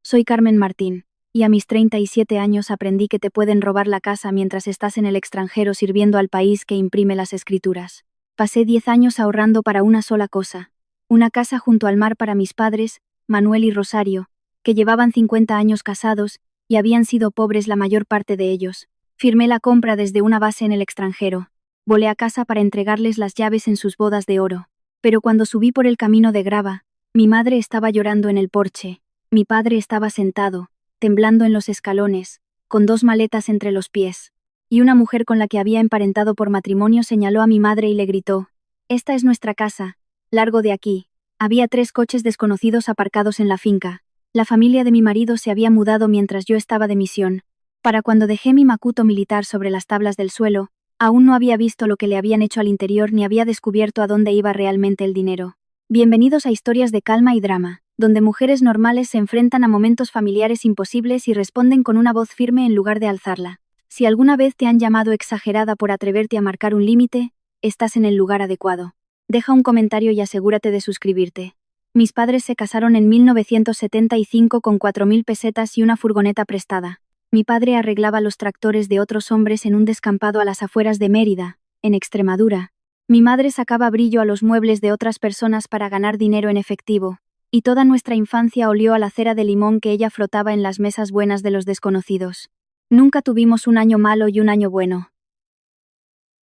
Soy Carmen Martín, y a mis 37 años aprendí que te pueden robar la casa mientras estás en el extranjero sirviendo al país que imprime las escrituras. Pasé 10 años ahorrando para una sola cosa: una casa junto al mar para mis padres, Manuel y Rosario, que llevaban 50 años casados y habían sido pobres la mayor parte de ellos. Firmé la compra desde una base en el extranjero. Volé a casa para entregarles las llaves en sus bodas de oro. Pero cuando subí por el camino de grava, mi madre estaba llorando en el porche. Mi padre estaba sentado, temblando en los escalones, con 2 maletas entre los pies. Y una mujer con la que había emparentado por matrimonio señaló a mi madre y le gritó: «Esta es nuestra casa, largo de aquí». Había 3 coches desconocidos aparcados en la finca. La familia de mi marido se había mudado mientras yo estaba de misión. Para cuando dejé mi macuto militar sobre las tablas del suelo, aún no había visto lo que le habían hecho al interior ni había descubierto a dónde iba realmente el dinero. Bienvenidos a historias de calma y drama, donde mujeres normales se enfrentan a momentos familiares imposibles y responden con una voz firme en lugar de alzarla. Si alguna vez te han llamado exagerada por atreverte a marcar un límite, estás en el lugar adecuado. Deja un comentario y asegúrate de suscribirte. Mis padres se casaron en 1975 con 4.000 pesetas y una furgoneta prestada. Mi padre arreglaba los tractores de otros hombres en un descampado a las afueras de Mérida, en Extremadura. Mi madre sacaba brillo a los muebles de otras personas para ganar dinero en efectivo, y toda nuestra infancia olió a la cera de limón que ella frotaba en las mesas buenas de los desconocidos. Nunca tuvimos un año malo y un año bueno.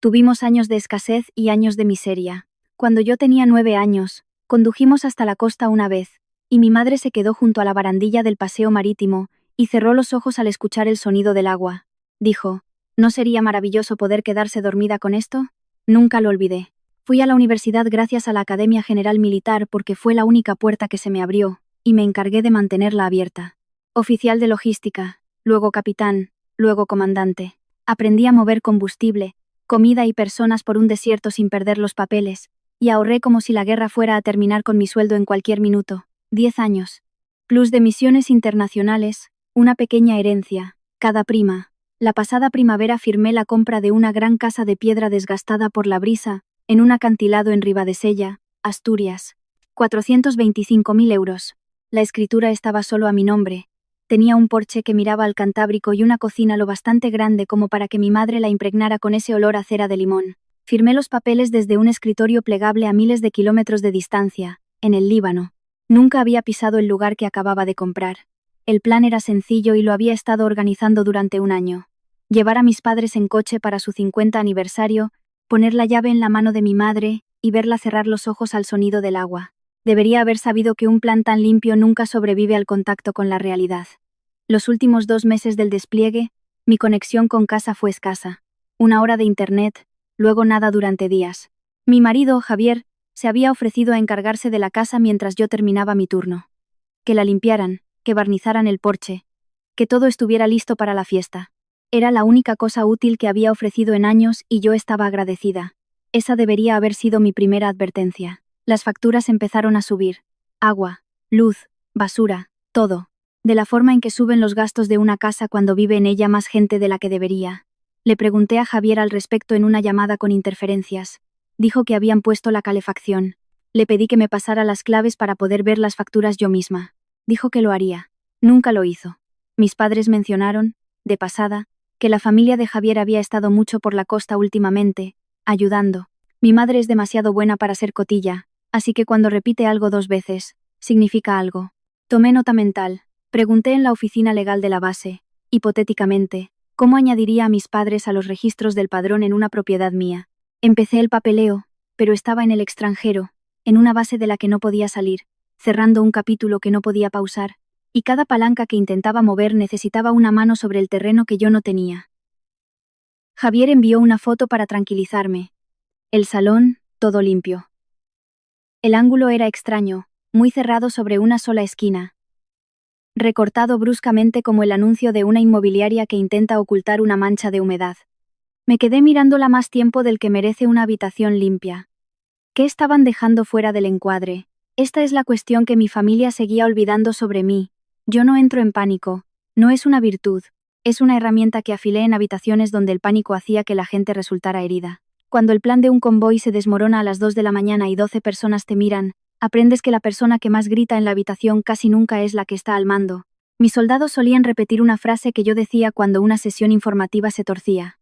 Tuvimos años de escasez y años de miseria. Cuando yo tenía 9 años, condujimos hasta la costa una vez, y mi madre se quedó junto a la barandilla del paseo marítimo y cerró los ojos al escuchar el sonido del agua. Dijo: «¿No sería maravilloso poder quedarse dormida con esto?». Nunca lo olvidé. Fui a la universidad gracias a la Academia General Militar porque fue la única puerta que se me abrió, y me encargué de mantenerla abierta. Oficial de logística, luego capitán, luego comandante. Aprendí a mover combustible, comida y personas por un desierto sin perder los papeles, y ahorré como si la guerra fuera a terminar con mi sueldo en cualquier minuto. 10 años. Plus de misiones internacionales, una pequeña herencia, cada prima. La pasada primavera firmé la compra de una gran casa de piedra desgastada por la brisa, en un acantilado en Ribadesella, Asturias. 425.000 euros. La escritura estaba solo a mi nombre. Tenía un porche que miraba al Cantábrico y una cocina lo bastante grande como para que mi madre la impregnara con ese olor a cera de limón. Firmé los papeles desde un escritorio plegable a miles de kilómetros de distancia, en el Líbano. Nunca había pisado el lugar que acababa de comprar. El plan era sencillo y lo había estado organizando durante un año. Llevar a mis padres en coche para su 50 aniversario, poner la llave en la mano de mi madre y verla cerrar los ojos al sonido del agua. Debería haber sabido que un plan tan limpio nunca sobrevive al contacto con la realidad. Los últimos 2 meses del despliegue, mi conexión con casa fue escasa. 1 hora de internet, luego nada durante días. Mi marido, Javier, se había ofrecido a encargarse de la casa mientras yo terminaba mi turno. Que la limpiaran, que barnizaran el porche, que todo estuviera listo para la fiesta. Era la única cosa útil que había ofrecido en años y yo estaba agradecida. Esa debería haber sido mi primera advertencia. Las facturas empezaron a subir. Agua, luz, basura, todo. De la forma en que suben los gastos de una casa cuando vive en ella más gente de la que debería. Le pregunté a Javier al respecto en una llamada con interferencias. Dijo que habían puesto la calefacción. Le pedí que me pasara las claves para poder ver las facturas yo misma. Dijo que lo haría. Nunca lo hizo. Mis padres mencionaron, de pasada, que la familia de Javier había estado mucho por la costa últimamente, ayudando. Mi madre es demasiado buena para ser cotilla, así que cuando repite algo 2 veces, significa algo. Tomé nota mental. Pregunté en la oficina legal de la base, hipotéticamente, cómo añadiría a mis padres a los registros del padrón en una propiedad mía. Empecé el papeleo, pero estaba en el extranjero, en una base de la que no podía salir, cerrando un capítulo que no podía pausar, y cada palanca que intentaba mover necesitaba una mano sobre el terreno que yo no tenía. Javier envió una foto para tranquilizarme. El salón, todo limpio. El ángulo era extraño, muy cerrado sobre una sola esquina. Recortado bruscamente como el anuncio de una inmobiliaria que intenta ocultar una mancha de humedad. Me quedé mirándola más tiempo del que merece una habitación limpia. ¿Qué estaban dejando fuera del encuadre? Esta es la cuestión que mi familia seguía olvidando sobre mí. Yo no entro en pánico. No es una virtud. Es una herramienta que afilé en habitaciones donde el pánico hacía que la gente resultara herida. Cuando el plan de un convoy se desmorona a las 2 de la mañana y 12 personas te miran, aprendes que la persona que más grita en la habitación casi nunca es la que está al mando. Mis soldados solían repetir una frase que yo decía cuando una sesión informativa se torcía.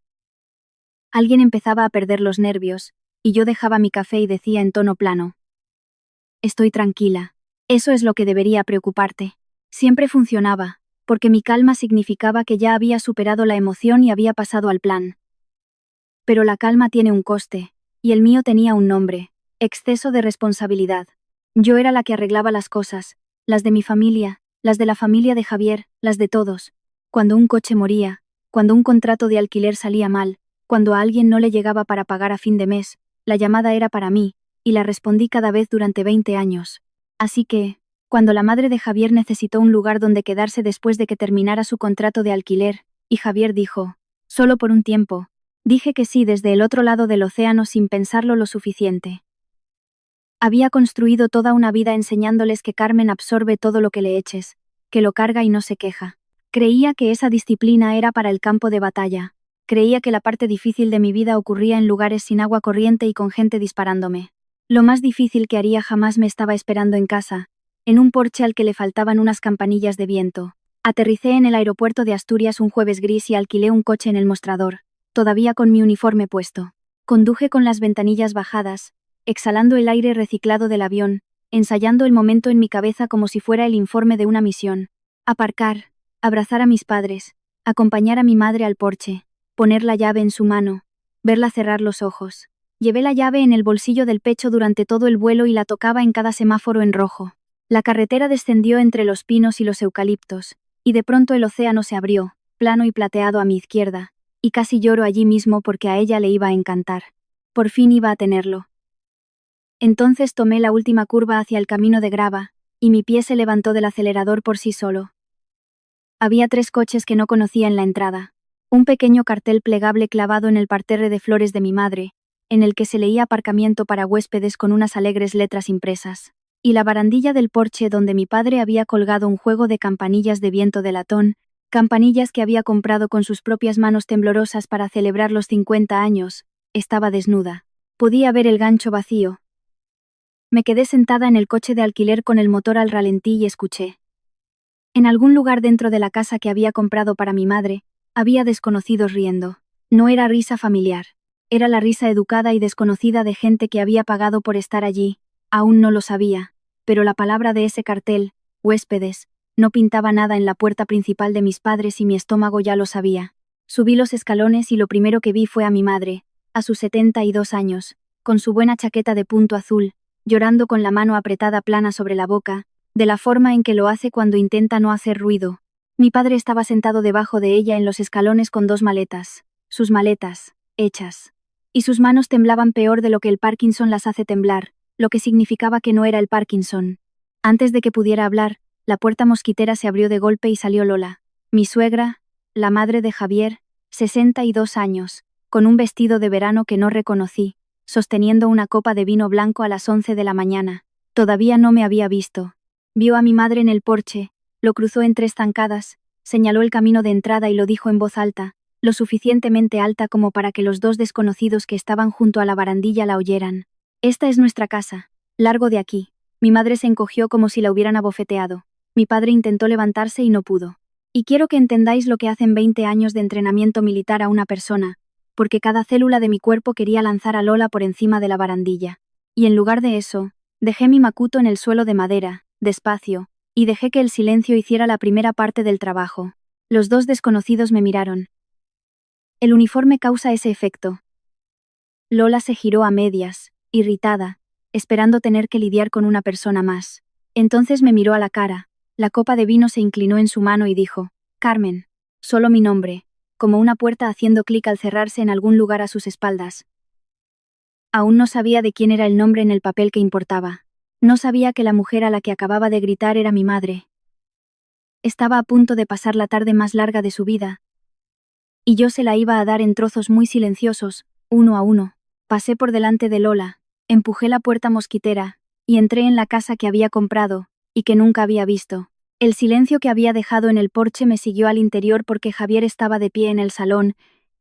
Alguien empezaba a perder los nervios, y yo dejaba mi café y decía en tono plano: estoy tranquila. Eso es lo que debería preocuparte. Siempre funcionaba, porque mi calma significaba que ya había superado la emoción y había pasado al plan. Pero la calma tiene un coste, y el mío tenía un nombre: exceso de responsabilidad. Yo era la que arreglaba las cosas, las de mi familia, las de la familia de Javier, las de todos. Cuando un coche moría, cuando un contrato de alquiler salía mal, cuando a alguien no le llegaba para pagar a fin de mes, la llamada era para mí, y la respondí cada vez durante 20 años. Así que, cuando la madre de Javier necesitó un lugar donde quedarse después de que terminara su contrato de alquiler, y Javier dijo: solo por un tiempo, dije que sí desde el otro lado del océano sin pensarlo lo suficiente. Había construido toda una vida enseñándoles que Carmen absorbe todo lo que le eches, que lo carga y no se queja. Creía que esa disciplina era para el campo de batalla. Creía que la parte difícil de mi vida ocurría en lugares sin agua corriente y con gente disparándome. Lo más difícil que haría jamás me estaba esperando en casa, en un porche al que le faltaban unas campanillas de viento. Aterricé en el aeropuerto de Asturias un jueves gris y alquilé un coche en el mostrador, todavía con mi uniforme puesto. Conduje con las ventanillas bajadas, exhalando el aire reciclado del avión, ensayando el momento en mi cabeza como si fuera el informe de una misión. Aparcar, abrazar a mis padres, acompañar a mi madre al porche, poner la llave en su mano, verla cerrar los ojos. Llevé la llave en el bolsillo del pecho durante todo el vuelo y la tocaba en cada semáforo en rojo. La carretera descendió entre los pinos y los eucaliptos, y de pronto el océano se abrió, plano y plateado a mi izquierda, y casi lloro allí mismo porque a ella le iba a encantar. Por fin iba a tenerlo. Entonces tomé la última curva hacia el camino de grava, y mi pie se levantó del acelerador por sí solo. Había 3 coches que no conocía en la entrada. Un pequeño cartel plegable clavado en el parterre de flores de mi madre, en el que se leía aparcamiento para huéspedes con unas alegres letras impresas. Y la barandilla del porche donde mi padre había colgado un juego de campanillas de viento de latón, campanillas que había comprado con sus propias manos temblorosas para celebrar los 50 años, estaba desnuda. Podía ver el gancho vacío. Me quedé sentada en el coche de alquiler con el motor al ralentí y escuché. En algún lugar dentro de la casa que había comprado para mi madre, había desconocidos riendo. No era risa familiar. Era la risa educada y desconocida de gente que había pagado por estar allí. Aún no lo sabía, pero la palabra de ese cartel, huéspedes, no pintaba nada en la puerta principal de mis padres y mi estómago ya lo sabía. Subí los escalones y lo primero que vi fue a mi madre, a sus 72 años, con su buena chaqueta de punto azul, llorando con la mano apretada plana sobre la boca, de la forma en que lo hace cuando intenta no hacer ruido. Mi padre estaba sentado debajo de ella en los escalones con 2 maletas, sus maletas, hechas. Y sus manos temblaban peor de lo que el Parkinson las hace temblar, lo que significaba que no era el Parkinson. Antes de que pudiera hablar, la puerta mosquitera se abrió de golpe y salió Lola, mi suegra, la madre de Javier, 62 años, con un vestido de verano que no reconocí, sosteniendo una copa de vino blanco a las 11 de la mañana. Todavía no me había visto. Vio a mi madre en el porche, lo cruzó en 3 zancadas, señaló el camino de entrada y lo dijo en voz alta, lo suficientemente alta como para que los 2 desconocidos que estaban junto a la barandilla la oyeran. Esta es nuestra casa. Largo de aquí. Mi madre se encogió como si la hubieran abofeteado. Mi padre intentó levantarse y no pudo. Y quiero que entendáis lo que hacen 20 años de entrenamiento militar a una persona, porque cada célula de mi cuerpo quería lanzar a Lola por encima de la barandilla. Y en lugar de eso, dejé mi macuto en el suelo de madera, despacio, y dejé que el silencio hiciera la primera parte del trabajo. Los 2 desconocidos me miraron. El uniforme causa ese efecto. Lola se giró a medias, irritada, esperando tener que lidiar con una persona más. Entonces me miró a la cara, la copa de vino se inclinó en su mano y dijo: Carmen. Solo mi nombre, como una puerta haciendo clic al cerrarse en algún lugar a sus espaldas. Aún no sabía de quién era el nombre en el papel que importaba. No sabía que la mujer a la que acababa de gritar era mi madre. Estaba a punto de pasar la tarde más larga de su vida. Y yo se la iba a dar en trozos muy silenciosos, uno a uno. Pasé por delante de Lola, empujé la puerta mosquitera, y entré en la casa que había comprado, y que nunca había visto. El silencio que había dejado en el porche me siguió al interior porque Javier estaba de pie en el salón,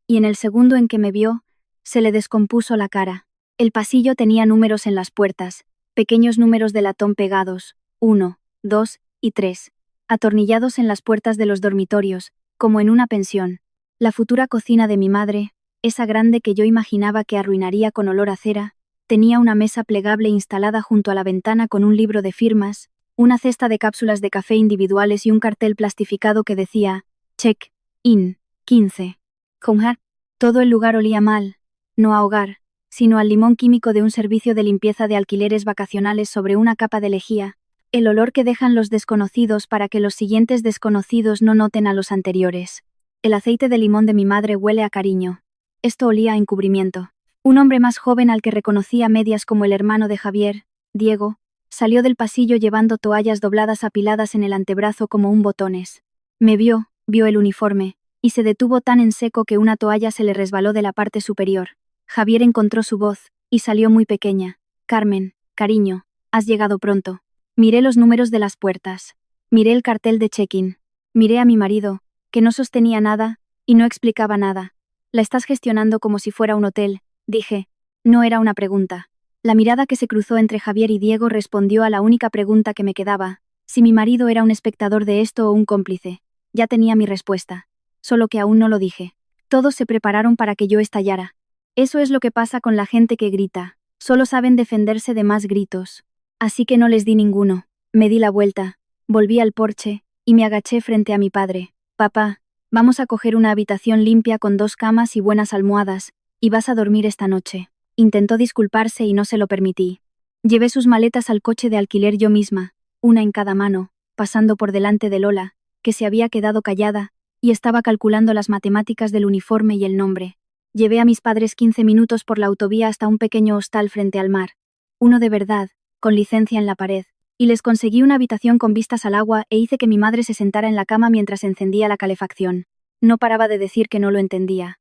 y en el segundo en que me vio, se le descompuso la cara. El pasillo tenía números en las puertas, pequeños números de latón pegados, 1, 2 y 3. atornillados en las puertas de los dormitorios, como en una pensión. La futura cocina de mi madre, esa grande que yo imaginaba que arruinaría con olor a cera, tenía una mesa plegable instalada junto a la ventana con un libro de firmas, una cesta de cápsulas de café individuales y un cartel plastificado que decía, Check, in, 15. Conjar. Todo el lugar olía mal, no a hogar, sino al limón químico de un servicio de limpieza de alquileres vacacionales sobre una capa de lejía, el olor que dejan los desconocidos para que los siguientes desconocidos no noten a los anteriores. El aceite de limón de mi madre huele a cariño. Esto olía a encubrimiento. Un hombre más joven al que reconocí a medias como el hermano de Javier, Diego, salió del pasillo llevando toallas dobladas apiladas en el antebrazo como un botones. Me vio el uniforme, y se detuvo tan en seco que una toalla se le resbaló de la parte superior. Javier encontró su voz, y salió muy pequeña. Carmen, cariño, has llegado pronto. Miré los números de las puertas. Miré el cartel de check-in. Miré a mi marido, que no sostenía nada, y no explicaba nada. La estás gestionando como si fuera un hotel, dije. No era una pregunta. La mirada que se cruzó entre Javier y Diego respondió a la única pregunta que me quedaba, si mi marido era un espectador de esto o un cómplice. Ya tenía mi respuesta. Solo que aún no lo dije. Todos se prepararon para que yo estallara. Eso es lo que pasa con la gente que grita. Solo saben defenderse de más gritos. Así que no les di ninguno. Me di la vuelta, volví al porche, y me agaché frente a mi padre. Papá, vamos a coger una habitación limpia con 2 camas y buenas almohadas, y vas a dormir esta noche. Intentó disculparse y no se lo permití. Llevé sus maletas al coche de alquiler yo misma, una en cada mano, pasando por delante de Lola, que se había quedado callada, y estaba calculando las matemáticas del uniforme y el nombre. Llevé a mis padres 15 minutos por la autovía hasta un pequeño hostal frente al mar. Uno de verdad, con licencia en la pared, y les conseguí una habitación con vistas al agua e hice que mi madre se sentara en la cama mientras encendía la calefacción. No paraba de decir que no lo entendía.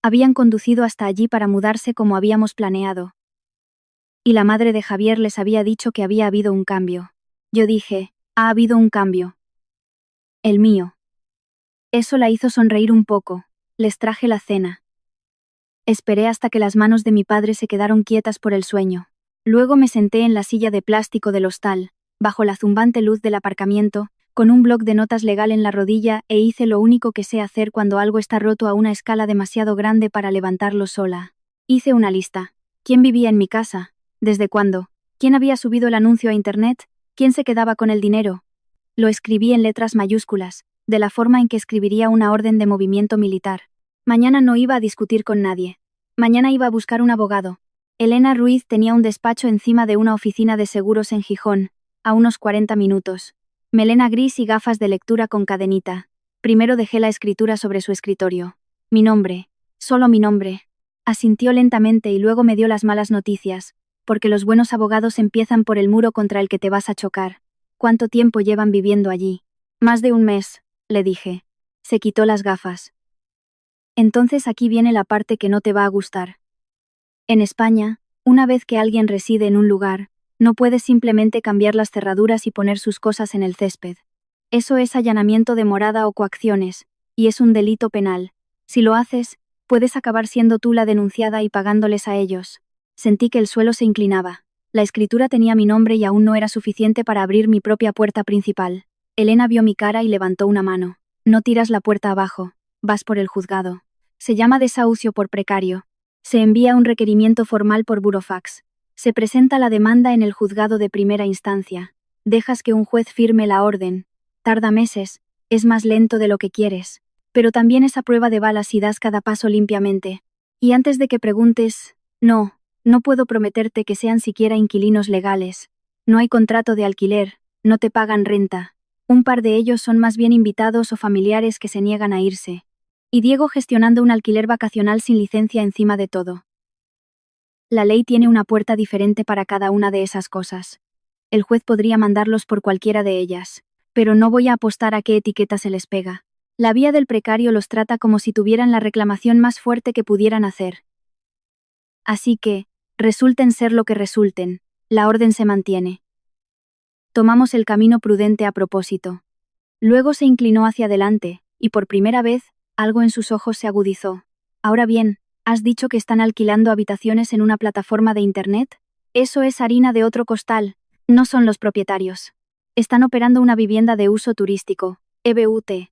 Habían conducido hasta allí para mudarse como habíamos planeado. Y la madre de Javier les había dicho que había habido un cambio. Yo dije, ha habido un cambio. El mío. Eso la hizo sonreír un poco. Les traje la cena. Esperé hasta que las manos de mi padre se quedaron quietas por el sueño. Luego me senté en la silla de plástico del hostal, bajo la zumbante luz del aparcamiento, con un bloc de notas legal en la rodilla e hice lo único que sé hacer cuando algo está roto a una escala demasiado grande para levantarlo sola. Hice una lista. ¿Quién vivía en mi casa? ¿Desde cuándo? ¿Quién había subido el anuncio a internet? ¿Quién se quedaba con el dinero? Lo escribí en letras mayúsculas, de la forma en que escribiría una orden de movimiento militar. Mañana no iba a discutir con nadie. Mañana iba a buscar un abogado. Elena Ruiz tenía un despacho encima de una oficina de seguros en Gijón, a unos 40 minutos. Melena gris y gafas de lectura con cadenita. Primero dejé la escritura sobre su escritorio. Mi nombre. Solo mi nombre. Asintió lentamente y luego me dio las malas noticias, porque los buenos abogados empiezan por el muro contra el que te vas a chocar. ¿Cuánto tiempo llevan viviendo allí? Más de un mes, le dije. Se quitó las gafas. Entonces aquí viene la parte que no te va a gustar. En España, una vez que alguien reside en un lugar, no puede simplemente cambiar las cerraduras y poner sus cosas en el césped. Eso es allanamiento de morada o coacciones, y es un delito penal. Si lo haces, puedes acabar siendo tú la denunciada y pagándoles a ellos. Sentí que el suelo se inclinaba. La escritura tenía mi nombre y aún no era suficiente para abrir mi propia puerta principal. Elena vio mi cara y levantó una mano. No tiras la puerta abajo, vas por el juzgado. Se llama desahucio por precario. Se envía un requerimiento formal por burofax. Se presenta la demanda en el juzgado de primera instancia. Dejas que un juez firme la orden. Tarda meses, es más lento de lo que quieres. Pero también es a prueba de balas y das cada paso limpiamente. Y antes de que preguntes, no puedo prometerte que sean siquiera inquilinos legales. No hay contrato de alquiler, no te pagan renta. Un par de ellos son más bien invitados o familiares que se niegan a irse. Y Diego gestionando un alquiler vacacional sin licencia encima de todo. La ley tiene una puerta diferente para cada una de esas cosas. El juez podría mandarlos por cualquiera de ellas, pero no voy a apostar a qué etiqueta se les pega. La vía del precario los trata como si tuvieran la reclamación más fuerte que pudieran hacer. Así que, resulten ser lo que resulten, la orden se mantiene. Tomamos el camino prudente a propósito. Luego se inclinó hacia adelante, y por primera vez, algo en sus ojos se agudizó. Ahora bien, ¿has dicho que están alquilando habitaciones en una plataforma de internet? Eso es harina de otro costal, no son los propietarios. Están operando una vivienda de uso turístico, EBUT.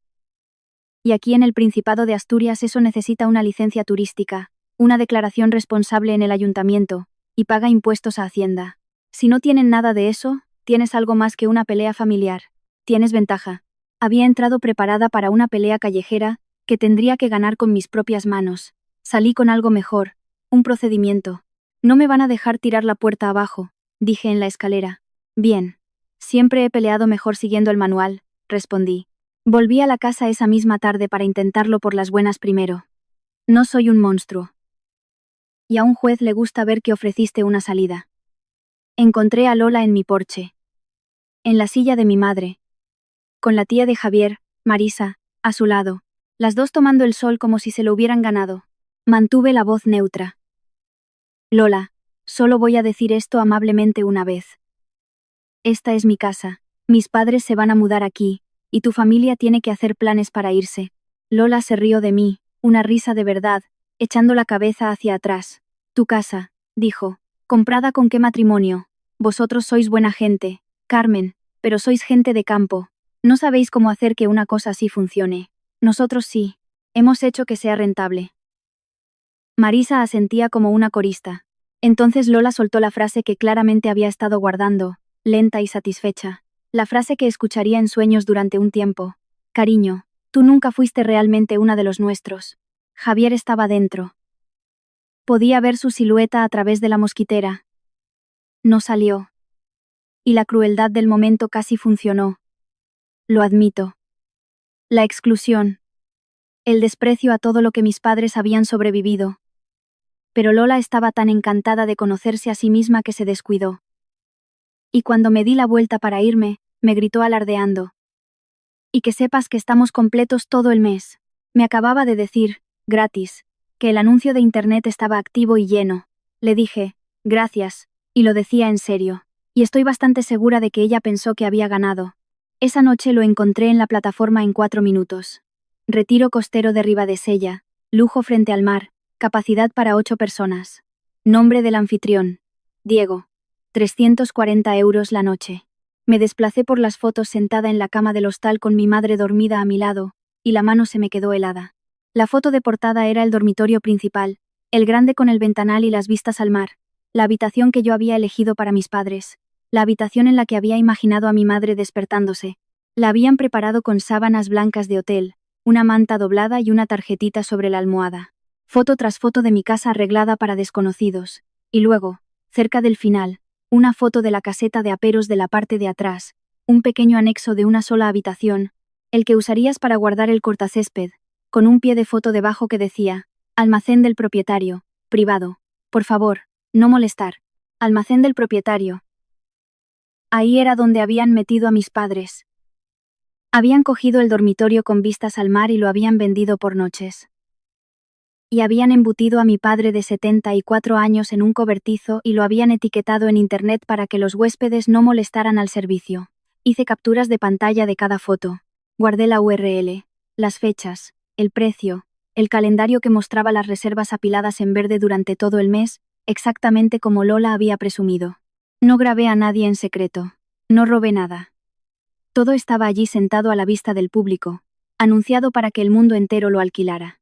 Y aquí en el Principado de Asturias eso necesita una licencia turística, una declaración responsable en el ayuntamiento, y paga impuestos a Hacienda. Si no tienen nada de eso, tienes algo más que una pelea familiar. Tienes ventaja. Había entrado preparada para una pelea callejera, que tendría que ganar con mis propias manos. Salí con algo mejor, un procedimiento. No me van a dejar tirar la puerta abajo, dije en la escalera. Bien. Siempre he peleado mejor siguiendo el manual, respondí. Volví a la casa esa misma tarde para intentarlo por las buenas primero. No soy un monstruo. Y a un juez le gusta ver que ofreciste una salida. Encontré a Lola en mi porche. En la silla de mi madre. Con la tía de Javier, Marisa, a su lado. Las dos tomando el sol como si se lo hubieran ganado. Mantuve la voz neutra. Lola, solo voy a decir esto amablemente una vez. Esta es mi casa. Mis padres se van a mudar aquí, y tu familia tiene que hacer planes para irse. Lola se rió de mí, una risa de verdad, echando la cabeza hacia atrás. Tu casa, dijo. ¿Comprada con qué matrimonio? Vosotros sois buena gente, Carmen, pero sois gente de campo. No sabéis cómo hacer que una cosa así funcione. Nosotros sí. Hemos hecho que sea rentable. Marisa asentía como una corista. Entonces Lola soltó la frase que claramente había estado guardando, lenta y satisfecha. La frase que escucharía en sueños durante un tiempo. Cariño, tú nunca fuiste realmente una de los nuestros. Javier estaba dentro. Podía ver su silueta a través de la mosquitera. No salió. Y la crueldad del momento casi funcionó. Lo admito. La exclusión. El desprecio a todo lo que mis padres habían sobrevivido. Pero Lola estaba tan encantada de conocerse a sí misma que se descuidó. Y cuando me di la vuelta para irme, me gritó alardeando. Y que sepas que estamos completos todo el mes. Me acababa de decir, gratis, que el anuncio de internet estaba activo y lleno. Le dije, gracias, y lo decía en serio. Y estoy bastante segura de que ella pensó que había ganado. Esa noche lo encontré en la plataforma en 4 minutos. Retiro costero de Ribadesella, lujo frente al mar, capacidad para 8 personas. Nombre del anfitrión. Diego. 340 € la noche. Me desplacé por las fotos sentada en la cama del hostal con mi madre dormida a mi lado, y la mano se me quedó helada. La foto de portada era el dormitorio principal, el grande con el ventanal y las vistas al mar, la habitación que yo había elegido para mis padres, la habitación en la que había imaginado a mi madre despertándose. La habían preparado con sábanas blancas de hotel, una manta doblada y una tarjetita sobre la almohada. Foto tras foto de mi casa arreglada para desconocidos, y luego, cerca del final, una foto de la caseta de aperos de la parte de atrás, un pequeño anexo de una sola habitación, el que usarías para guardar el cortacésped, con un pie de foto debajo que decía, almacén del propietario, privado. Por favor, no molestar. Almacén del propietario. Ahí era donde habían metido a mis padres. Habían cogido el dormitorio con vistas al mar y lo habían vendido por noches. Y habían embutido a mi padre de 74 años en un cobertizo y lo habían etiquetado en internet para que los huéspedes no molestaran al servicio. Hice capturas de pantalla de cada foto. Guardé la URL, las fechas, el precio, el calendario que mostraba las reservas apiladas en verde durante todo el mes, exactamente como Lola había presumido. No grabé a nadie en secreto. No robé nada. Todo estaba allí sentado a la vista del público, anunciado para que el mundo entero lo alquilara.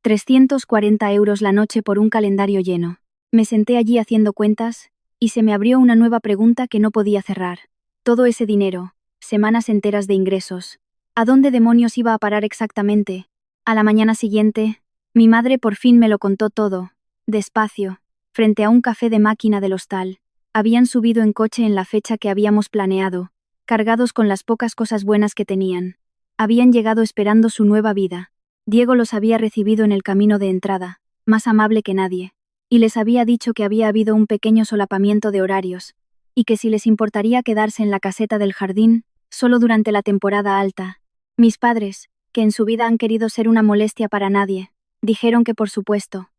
340 € la noche por un calendario lleno. Me senté allí haciendo cuentas, y se me abrió una nueva pregunta que no podía cerrar. Todo ese dinero, semanas enteras de ingresos, ¿a dónde demonios iba a parar exactamente? A la mañana siguiente, mi madre por fin me lo contó todo, despacio, frente a un café de máquina del hostal. Habían subido en coche en la fecha que habíamos planeado, cargados con las pocas cosas buenas que tenían. Habían llegado esperando su nueva vida. Diego los había recibido en el camino de entrada, más amable que nadie, y les había dicho que había habido un pequeño solapamiento de horarios, y que si les importaría quedarse en la caseta del jardín, solo durante la temporada alta. Mis padres, que en su vida han querido ser una molestia para nadie, dijeron que por supuesto.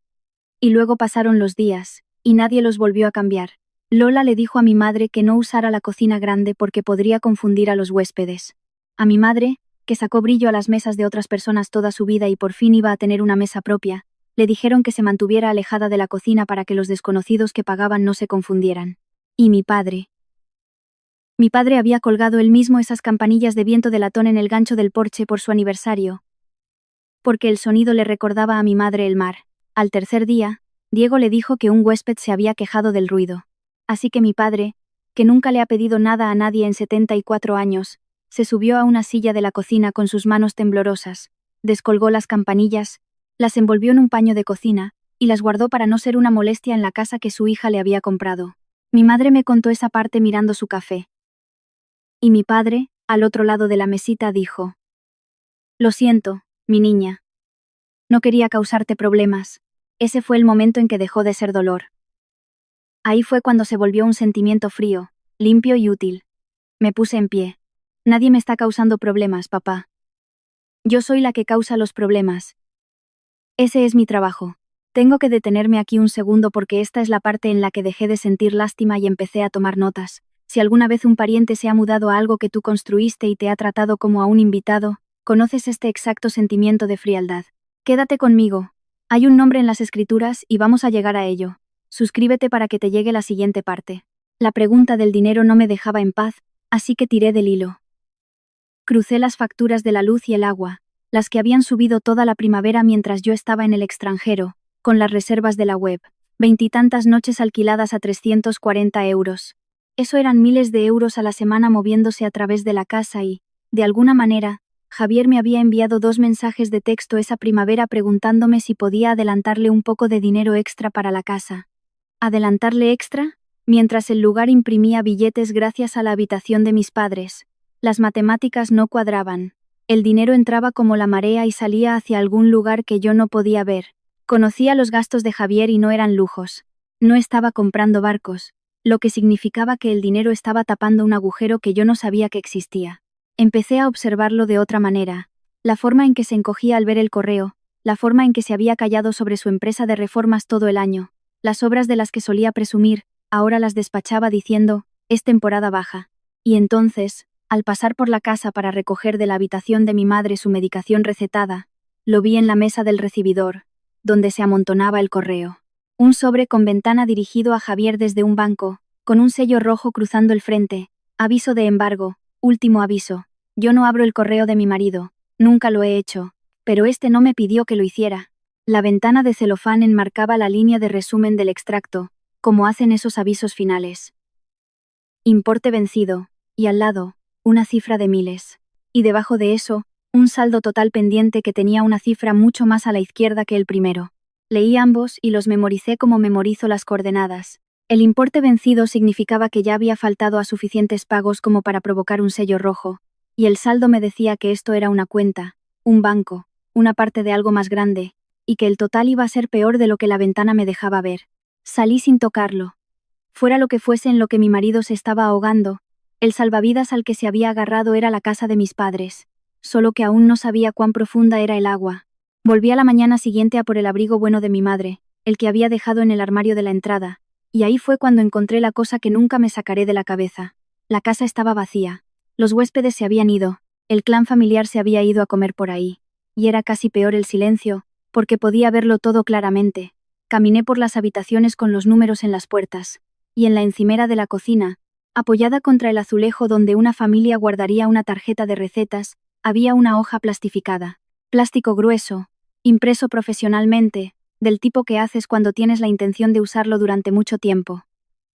Y luego pasaron los días, y nadie los volvió a cambiar. Lola le dijo a mi madre que no usara la cocina grande porque podría confundir a los huéspedes. A mi madre, que sacó brillo a las mesas de otras personas toda su vida y por fin iba a tener una mesa propia, le dijeron que se mantuviera alejada de la cocina para que los desconocidos que pagaban no se confundieran. Y mi padre. Mi padre había colgado él mismo esas campanillas de viento de latón en el gancho del porche por su aniversario, porque el sonido le recordaba a mi madre el mar. Al tercer día, Diego le dijo que un huésped se había quejado del ruido. Así que mi padre, que nunca le ha pedido nada a nadie en 74 años, se subió a una silla de la cocina con sus manos temblorosas, descolgó las campanillas, las envolvió en un paño de cocina, y las guardó para no ser una molestia en la casa que su hija le había comprado. Mi madre me contó esa parte mirando su café. Y mi padre, al otro lado de la mesita, dijo: «Lo siento, mi niña. No quería causarte problemas». Ese fue el momento en que dejó de ser dolor. Ahí fue cuando se volvió un sentimiento frío, limpio y útil. Me puse en pie. Nadie me está causando problemas, papá. Yo soy la que causa los problemas. Ese es mi trabajo. Tengo que detenerme aquí un segundo porque esta es la parte en la que dejé de sentir lástima y empecé a tomar notas. Si alguna vez un pariente se ha mudado a algo que tú construiste y te ha tratado como a un invitado, conoces este exacto sentimiento de frialdad. Quédate conmigo. Hay un nombre en las escrituras y vamos a llegar a ello. Suscríbete para que te llegue la siguiente parte. La pregunta del dinero no me dejaba en paz, así que tiré del hilo. Crucé las facturas de la luz y el agua, las que habían subido toda la primavera mientras yo estaba en el extranjero, con las reservas de la web, 20 y tantas noches alquiladas a 340 euros. Eso eran miles de euros a la semana moviéndose a través de la casa y, de alguna manera, Javier me había enviado 2 mensajes de texto esa primavera preguntándome si podía adelantarle un poco de dinero extra para la casa. ¿Adelantarle extra? Mientras el lugar imprimía billetes gracias a la habitación de mis padres. Las matemáticas no cuadraban. El dinero entraba como la marea y salía hacia algún lugar que yo no podía ver. Conocía los gastos de Javier y no eran lujos. No estaba comprando barcos, lo que significaba que el dinero estaba tapando un agujero que yo no sabía que existía. Empecé a observarlo de otra manera. La forma en que se encogía al ver el correo, la forma en que se había callado sobre su empresa de reformas todo el año, las obras de las que solía presumir, ahora las despachaba diciendo: «Es temporada baja». Y entonces, al pasar por la casa para recoger de la habitación de mi madre su medicación recetada, lo vi en la mesa del recibidor, donde se amontonaba el correo. Un sobre con ventana dirigido a Javier desde un banco, con un sello rojo cruzando el frente: «Aviso de embargo, último aviso. Yo no abro el correo de mi marido, nunca lo he hecho, pero este no me pidió que lo hiciera». La ventana de celofán enmarcaba la línea de resumen del extracto, como hacen esos avisos finales. Importe vencido, y al lado, una cifra de miles. Y debajo de eso, un saldo total pendiente que tenía una cifra mucho más a la izquierda que el primero. Leí ambos y los memoricé como memorizo las coordenadas. El importe vencido significaba que ya había faltado a suficientes pagos como para provocar un sello rojo, y el saldo me decía que esto era una cuenta, un banco, una parte de algo más grande, y que el total iba a ser peor de lo que la ventana me dejaba ver. Salí sin tocarlo. Fuera lo que fuese en lo que mi marido se estaba ahogando, el salvavidas al que se había agarrado era la casa de mis padres, solo que aún no sabía cuán profunda era el agua. Volví a la mañana siguiente a por el abrigo bueno de mi madre, el que había dejado en el armario de la entrada, y ahí fue cuando encontré la cosa que nunca me sacaré de la cabeza. La casa estaba vacía. Los huéspedes se habían ido, el clan familiar se había ido a comer por ahí, y era casi peor el silencio, porque podía verlo todo claramente. Caminé por las habitaciones con los números en las puertas, y en la encimera de la cocina, apoyada contra el azulejo donde una familia guardaría una tarjeta de recetas, había una hoja plastificada. Plástico grueso, impreso profesionalmente, del tipo que haces cuando tienes la intención de usarlo durante mucho tiempo.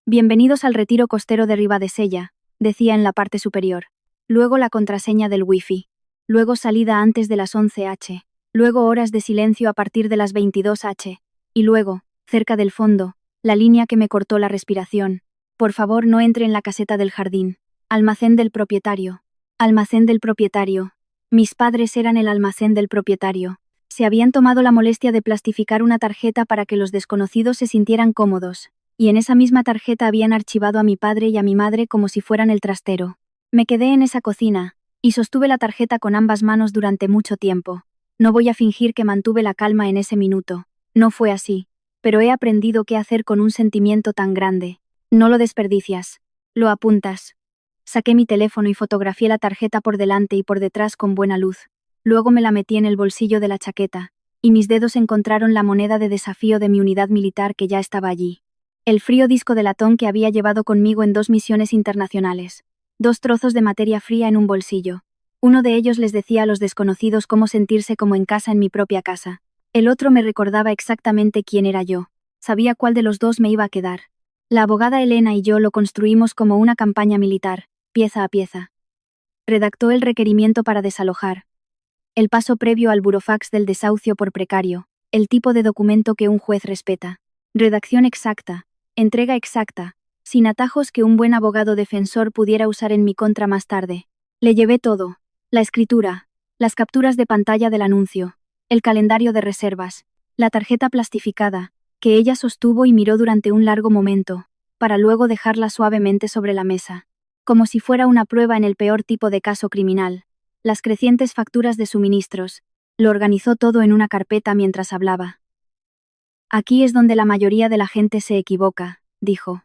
«Bienvenidos al retiro costero de Ribadesella», decía en la parte superior. Luego la contraseña del wifi. Luego salida antes de las 11h. Luego horas de silencio a partir de las 22h. Y luego, cerca del fondo, la línea que me cortó la respiración. «Por favor, no entre en la caseta del jardín. Almacén del propietario». Almacén del propietario. Mis padres eran el almacén del propietario. Se habían tomado la molestia de plastificar una tarjeta para que los desconocidos se sintieran cómodos, y en esa misma tarjeta habían archivado a mi padre y a mi madre como si fueran el trastero. Me quedé en esa cocina, y sostuve la tarjeta con ambas manos durante mucho tiempo. No voy a fingir que mantuve la calma en ese minuto. No fue así, pero he aprendido qué hacer con un sentimiento tan grande. No lo desperdicias. Lo apuntas. Saqué mi teléfono y fotografié la tarjeta por delante y por detrás con buena luz. Luego me la metí en el bolsillo de la chaqueta, y mis dedos encontraron la moneda de desafío de mi unidad militar que ya estaba allí. El frío disco de latón que había llevado conmigo en 2 misiones internacionales. 2 trozos de materia fría en un bolsillo. Uno de ellos les decía a los desconocidos cómo sentirse como en casa en mi propia casa. El otro me recordaba exactamente quién era yo. Sabía cuál de los dos me iba a quedar. La abogada Elena y yo lo construimos como una campaña militar, pieza a pieza. Redactó el requerimiento para desalojar. El paso previo al burofax del desahucio por precario, el tipo de documento que un juez respeta. Redacción exacta, entrega exacta, sin atajos que un buen abogado defensor pudiera usar en mi contra más tarde. Le llevé todo. La escritura, las capturas de pantalla del anuncio, el calendario de reservas, la tarjeta plastificada, que ella sostuvo y miró durante un largo momento, para luego dejarla suavemente sobre la mesa. Como si fuera una prueba en el peor tipo de caso criminal. Las crecientes facturas de suministros. Lo organizó todo en una carpeta mientras hablaba. Aquí es donde la mayoría de la gente se equivoca, dijo.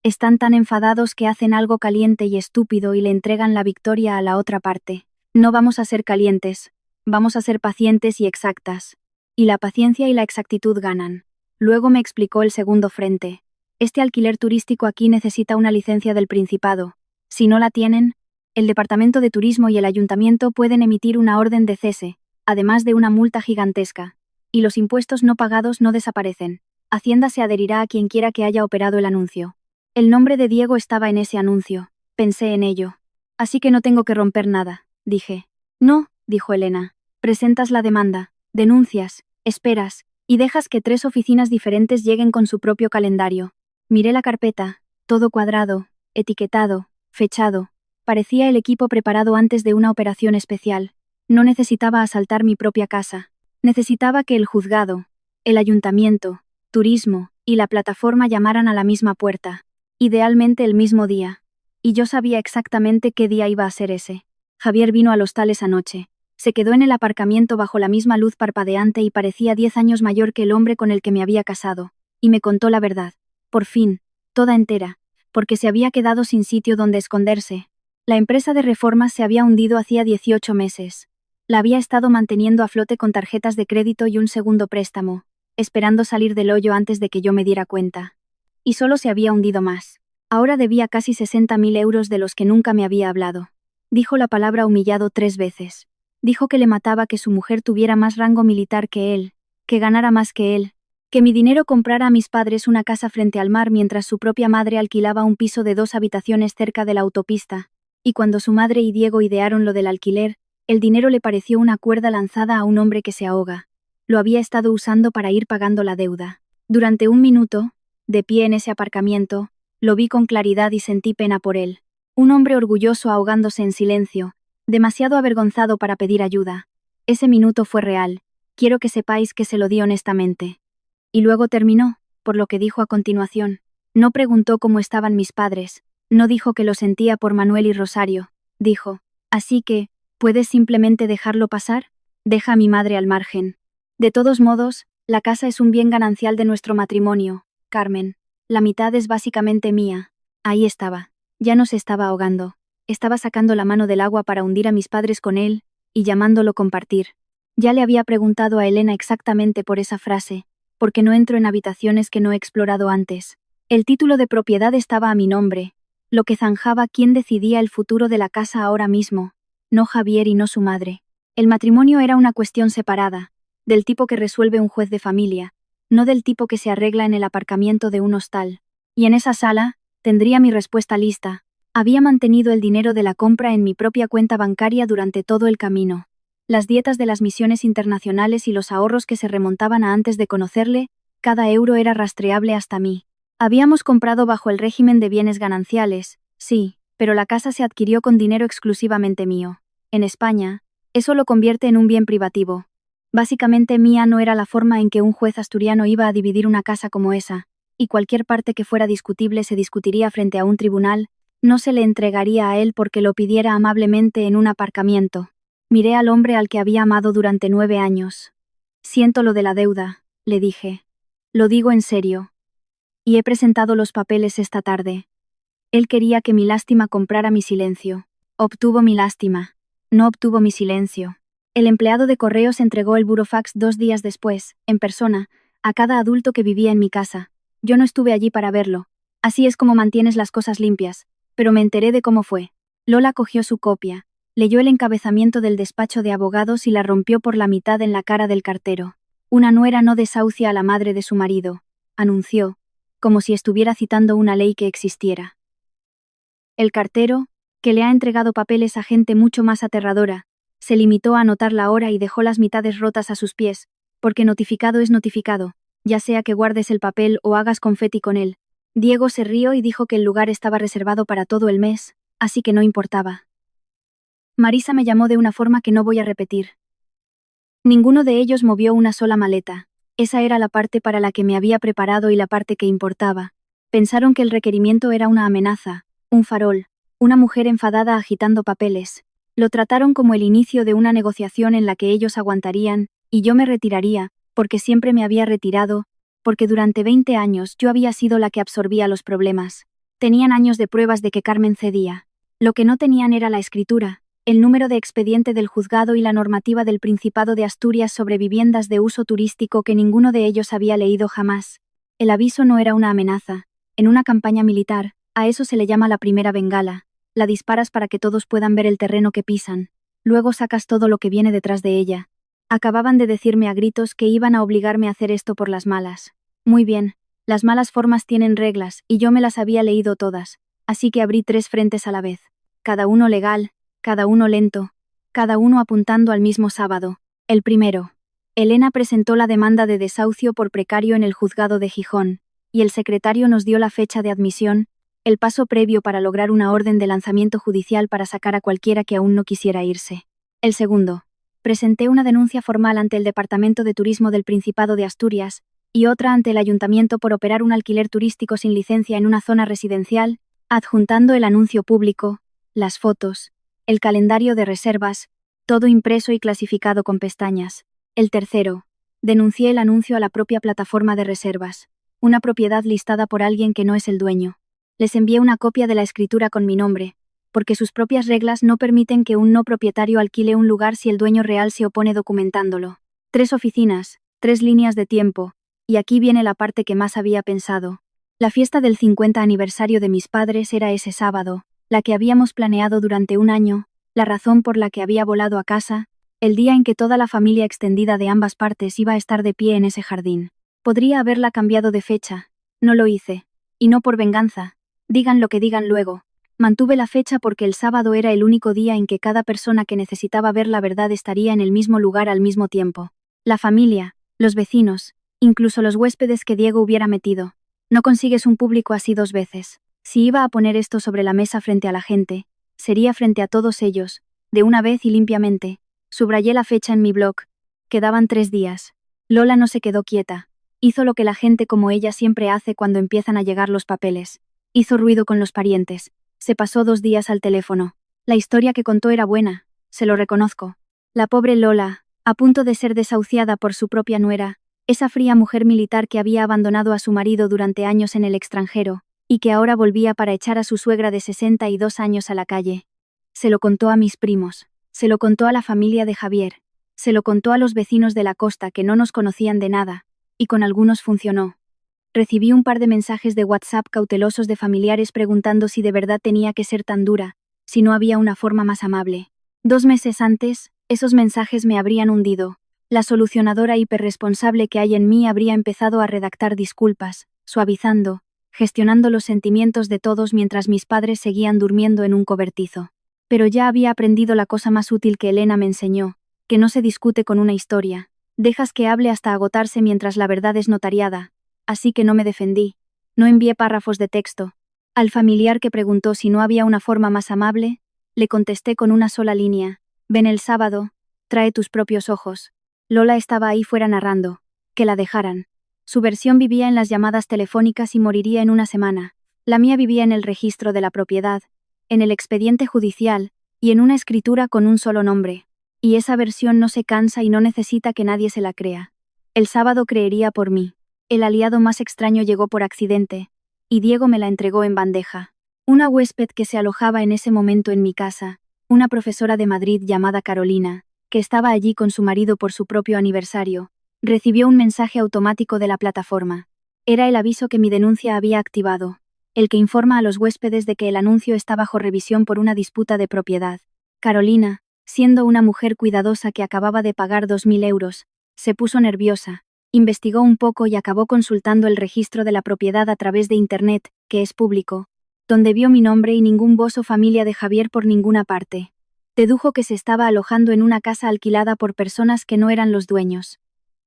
Están tan enfadados que hacen algo caliente y estúpido y le entregan la victoria a la otra parte. No vamos a ser calientes, vamos a ser pacientes y exactas. Y la paciencia y la exactitud ganan. Luego me explicó el segundo frente. Este alquiler turístico aquí necesita una licencia del Principado. Si no la tienen, el Departamento de Turismo y el Ayuntamiento pueden emitir una orden de cese, además de una multa gigantesca. Y los impuestos no pagados no desaparecen. Hacienda se adherirá a quien quiera que haya operado el anuncio. El nombre de Diego estaba en ese anuncio. Pensé en ello. Así que no tengo que romper nada, dije. No, dijo Elena. Presentas la demanda, denuncias, esperas, y dejas que 3 oficinas diferentes lleguen con su propio calendario. Miré la carpeta, todo cuadrado, etiquetado, fechado. Parecía el equipo preparado antes de una operación especial. No necesitaba asaltar mi propia casa. Necesitaba que el juzgado, el ayuntamiento, turismo y la plataforma llamaran a la misma puerta. Idealmente el mismo día. Y yo sabía exactamente qué día iba a ser ese. Javier vino al hostal esa noche. Se quedó en el aparcamiento bajo la misma luz parpadeante y parecía 10 años mayor que el hombre con el que me había casado. Y me contó la verdad. Por fin, toda entera. Porque se había quedado sin sitio donde esconderse. La empresa de reformas se había hundido hacía 18 meses. La había estado manteniendo a flote con tarjetas de crédito y un segundo préstamo, esperando salir del hoyo antes de que yo me diera cuenta. Y solo se había hundido más. Ahora debía casi 60.000 euros de los que nunca me había hablado. Dijo la palabra humillado 3 veces. Dijo que le mataba que su mujer tuviera más rango militar que él, que ganara más que él, que mi dinero comprara a mis padres una casa frente al mar mientras su propia madre alquilaba un piso de 2 habitaciones cerca de la autopista, y cuando su madre y Diego idearon lo del alquiler, el dinero le pareció una cuerda lanzada a un hombre que se ahoga. Lo había estado usando para ir pagando la deuda. Durante un minuto, de pie en ese aparcamiento, lo vi con claridad y sentí pena por él. Un hombre orgulloso ahogándose en silencio, demasiado avergonzado para pedir ayuda. Ese minuto fue real. Quiero que sepáis que se lo di honestamente. Y luego terminó, por lo que dijo a continuación. No preguntó cómo estaban mis padres. No dijo que lo sentía por Manuel y Rosario. Dijo, así que, ¿puedes simplemente dejarlo pasar? Deja a mi madre al margen. De todos modos, la casa es un bien ganancial de nuestro matrimonio, Carmen. La mitad es básicamente mía. Ahí estaba. Ya no se estaba ahogando. Estaba sacando la mano del agua para hundir a mis padres con él, y llamándolo compartir. Ya le había preguntado a Elena exactamente por esa frase, porque no entro en habitaciones que no he explorado antes. El título de propiedad estaba a mi nombre, lo que zanjaba quién decidía el futuro de la casa ahora mismo, no Javier y no su madre. El matrimonio era una cuestión separada, del tipo que resuelve un juez de familia, no del tipo que se arregla en el aparcamiento de un hostal. Y en esa sala, tendría mi respuesta lista. Había mantenido el dinero de la compra en mi propia cuenta bancaria durante todo el camino. Las dietas de las misiones internacionales y los ahorros que se remontaban a antes de conocerle, cada euro era rastreable hasta mí. Habíamos comprado bajo el régimen de bienes gananciales, sí, pero la casa se adquirió con dinero exclusivamente mío. En España, eso lo convierte en un bien privativo. Básicamente mía no era la forma en que un juez asturiano iba a dividir una casa como esa, y cualquier parte que fuera discutible se discutiría frente a un tribunal, no se le entregaría a él porque lo pidiera amablemente en un aparcamiento. Miré al hombre al que había amado durante 9 años. Siento lo de la deuda, le dije. Lo digo en serio. Y he presentado los papeles esta tarde. Él quería que mi lástima comprara mi silencio. Obtuvo mi lástima. No obtuvo mi silencio. El empleado de correos entregó el burofax 2 días después, en persona, a cada adulto que vivía en mi casa. Yo no estuve allí para verlo. Así es como mantienes las cosas limpias. pero me enteré de cómo fue. Lola cogió su copia, leyó el encabezamiento del despacho de abogados y la rompió por la mitad en la cara del cartero. Una nuera no desahucia a la madre de su marido, anunció, como si estuviera citando una ley que existiera. El cartero, que le ha entregado papeles a gente mucho más aterradora, se limitó a anotar la hora y dejó las mitades rotas a sus pies, porque notificado es notificado, ya sea que guardes el papel o hagas confeti con él. Diego se rió y dijo que el lugar estaba reservado para todo el mes, así que no importaba. Marisa me llamó de una forma que no voy a repetir. Ninguno de ellos movió una sola maleta. Esa era la parte para la que me había preparado y la parte que importaba. Pensaron que el requerimiento era una amenaza, un farol, una mujer enfadada agitando papeles. Lo trataron como el inicio de una negociación en la que ellos aguantarían, y yo me retiraría, porque siempre me había retirado, porque durante 20 años yo había sido la que absorbía los problemas. Tenían años de pruebas de que Carmen cedía. Lo que no tenían era la escritura, el número de expediente del juzgado y la normativa del Principado de Asturias sobre viviendas de uso turístico que ninguno de ellos había leído jamás. El aviso no era una amenaza. En una campaña militar, a eso se le llama la primera bengala. La disparas para que todos puedan ver el terreno que pisan. Luego sacas todo lo que viene detrás de ella. Acababan de decirme a gritos que iban a obligarme a hacer esto por las malas. Muy bien, las malas formas tienen reglas, y yo me las había leído todas, así que abrí 3 frentes a la vez. Cada uno legal, cada uno lento, cada uno apuntando al mismo sábado. El primero. Elena presentó la demanda de desahucio por precario en el juzgado de Gijón, y el secretario nos dio la fecha de admisión, el paso previo para lograr una orden de lanzamiento judicial para sacar a cualquiera que aún no quisiera irse. El segundo. Presenté una denuncia formal ante el Departamento de Turismo del Principado de Asturias, y otra ante el Ayuntamiento por operar un alquiler turístico sin licencia en una zona residencial, adjuntando el anuncio público, las fotos, el calendario de reservas, todo impreso y clasificado con pestañas. El tercero. Denuncié el anuncio a la propia plataforma de reservas, una propiedad listada por alguien que no es el dueño. Les envié una copia de la escritura con mi nombre, porque sus propias reglas no permiten que un no propietario alquile un lugar si el dueño real se opone documentándolo. 3 oficinas, 3 líneas de tiempo, y aquí viene la parte que más había pensado. La fiesta del 50 aniversario de mis padres era ese sábado, la que habíamos planeado durante un año, la razón por la que había volado a casa, el día en que toda la familia extendida de ambas partes iba a estar de pie en ese jardín. Podría haberla cambiado de fecha, no lo hice, y no por venganza, digan lo que digan luego. Mantuve la fecha porque el sábado era el único día en que cada persona que necesitaba ver la verdad estaría en el mismo lugar al mismo tiempo. La familia, los vecinos, incluso los huéspedes que Diego hubiera metido. No consigues un público así 2 veces. Si iba a poner esto sobre la mesa frente a la gente, sería frente a todos ellos, de una vez y limpiamente. Subrayé la fecha en mi blog. Quedaban 3 días. Lola no se quedó quieta. Hizo lo que la gente como ella siempre hace cuando empiezan a llegar los papeles. Hizo ruido con los parientes. Se pasó 2 días al teléfono. La historia que contó era buena, se lo reconozco. La pobre Lola, a punto de ser desahuciada por su propia nuera, esa fría mujer militar que había abandonado a su marido durante años en el extranjero, y que ahora volvía para echar a su suegra de 62 años a la calle. Se lo contó a mis primos, se lo contó a la familia de Javier, se lo contó a los vecinos de la costa que no nos conocían de nada, y con algunos funcionó. Recibí un par de mensajes de WhatsApp cautelosos de familiares preguntando si de verdad tenía que ser tan dura, si no había una forma más amable. 2 meses antes, esos mensajes me habrían hundido. La solucionadora hiperresponsable que hay en mí habría empezado a redactar disculpas, suavizando, gestionando los sentimientos de todos mientras mis padres seguían durmiendo en un cobertizo. Pero ya había aprendido la cosa más útil que Elena me enseñó, que no se discute con una historia, dejas que hable hasta agotarse mientras la verdad es notariada. Así que no me defendí, no envié párrafos de texto. Al familiar que preguntó si no había una forma más amable, le contesté con una sola línea: ven el sábado, trae tus propios ojos. Lola estaba ahí fuera narrando, que la dejaran. Su versión vivía en las llamadas telefónicas y moriría en una semana. La mía vivía en el registro de la propiedad, en el expediente judicial, y en una escritura con un solo nombre. Y esa versión no se cansa y no necesita que nadie se la crea. El sábado creería por mí. El aliado más extraño llegó por accidente, y Diego me la entregó en bandeja. Una huésped que se alojaba en ese momento en mi casa, una profesora de Madrid llamada Carolina, que estaba allí con su marido por su propio aniversario, recibió un mensaje automático de la plataforma. Era el aviso que mi denuncia había activado. el que informa a los huéspedes de que el anuncio está bajo revisión por una disputa de propiedad. Carolina, siendo una mujer cuidadosa que acababa de pagar 2.000 euros, se puso nerviosa, investigó un poco y acabó consultando el registro de la propiedad a través de Internet, que es público, donde vio mi nombre y ningún bozo familia de Javier por ninguna parte. Dedujo que se estaba alojando en una casa alquilada por personas que no eran los dueños.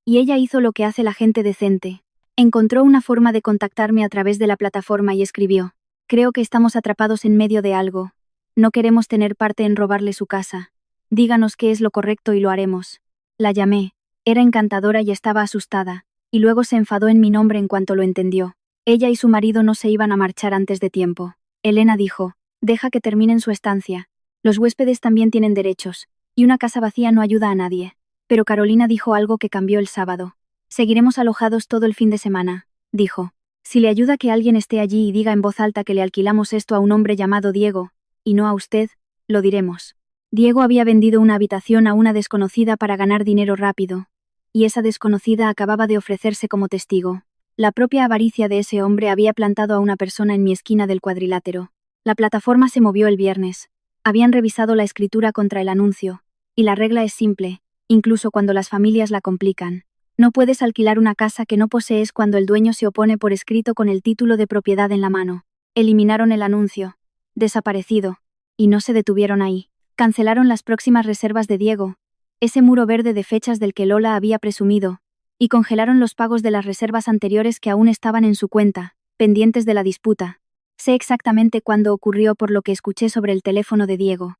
Y ella hizo lo que hace la gente decente. Encontró una forma de contactarme a través de la plataforma y escribió: «Creo que estamos atrapados en medio de algo. No queremos tener parte en robarle su casa. Díganos qué es lo correcto y lo haremos». La llamé. Era encantadora y estaba asustada, y luego se enfadó en mi nombre en cuanto lo entendió. Ella y su marido no se iban a marchar antes de tiempo. Elena dijo: «Deja que terminen su estancia. Los huéspedes también tienen derechos, y una casa vacía no ayuda a nadie». Pero Carolina dijo algo que cambió el sábado. «Seguiremos alojados todo el fin de semana», dijo. «Si le ayuda que alguien esté allí y diga en voz alta que le alquilamos esto a un hombre llamado Diego, y no a usted, lo diremos». Diego había vendido una habitación a una desconocida para ganar dinero rápido, y esa desconocida acababa de ofrecerse como testigo. La propia avaricia de ese hombre había plantado a una persona en mi esquina del cuadrilátero. La plataforma se movió el viernes. Habían revisado la escritura contra el anuncio, y la regla es simple, incluso cuando las familias la complican. No puedes alquilar una casa que no posees cuando el dueño se opone por escrito con el título de propiedad en la mano. Eliminaron el anuncio. Desaparecido. Y no se detuvieron ahí. Cancelaron las próximas reservas de Diego, ese muro verde de fechas del que Lola había presumido, y congelaron los pagos de las reservas anteriores que aún estaban en su cuenta, pendientes de la disputa. Sé exactamente cuándo ocurrió por lo que escuché sobre el teléfono de Diego.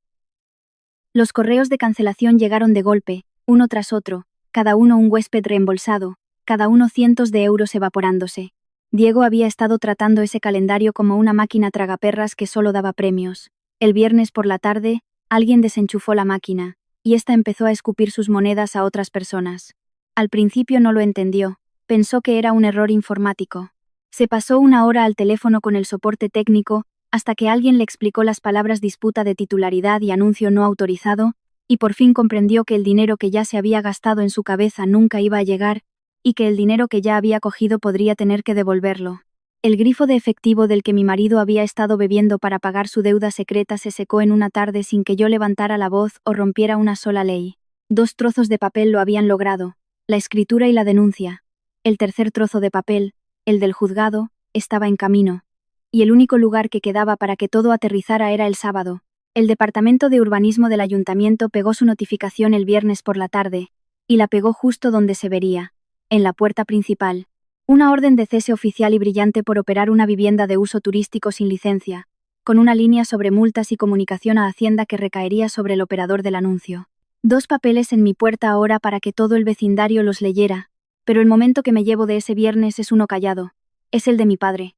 Los correos de cancelación llegaron de golpe, uno tras otro, cada uno un huésped reembolsado, cada uno cientos de euros evaporándose. Diego había estado tratando ese calendario como una máquina tragaperras que solo daba premios. El viernes por la tarde, alguien desenchufó la máquina, y ésta empezó a escupir sus monedas a otras personas. Al principio no lo entendió, pensó que era un error informático. Se pasó una hora al teléfono con el soporte técnico, hasta que alguien le explicó las palabras disputa de titularidad y anuncio no autorizado, y por fin comprendió que el dinero que ya se había gastado en su cabeza nunca iba a llegar, y que el dinero que ya había cogido podría tener que devolverlo. El grifo de efectivo del que mi marido había estado bebiendo para pagar su deuda secreta se secó en una tarde sin que yo levantara la voz o rompiera una sola ley. 2 trozos de papel lo habían logrado, la escritura y la denuncia. El tercer trozo de papel, el del juzgado, estaba en camino. Y el único lugar que quedaba para que todo aterrizara era el sábado. El Departamento de Urbanismo del Ayuntamiento pegó su notificación el viernes por la tarde, y la pegó justo donde se vería, en la puerta principal. Una orden de cese oficial y brillante por operar una vivienda de uso turístico sin licencia, con una línea sobre multas y comunicación a Hacienda que recaería sobre el operador del anuncio. 2 papeles en mi puerta ahora para que todo el vecindario los leyera, pero el momento que me llevo de ese viernes es uno callado. Es el de mi padre.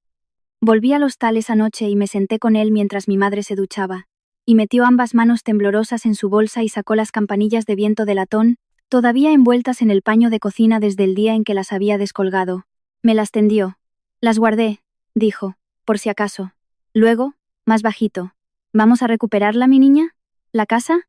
Volví al hostal esa noche y me senté con él mientras mi madre se duchaba, y metió ambas manos temblorosas en su bolsa y sacó las campanillas de viento de latón, todavía envueltas en el paño de cocina desde el día en que las había descolgado. Me las tendió. «Las guardé», dijo, «por si acaso». Luego, más bajito: «¿Vamos a recuperarla, mi niña? ¿La casa?».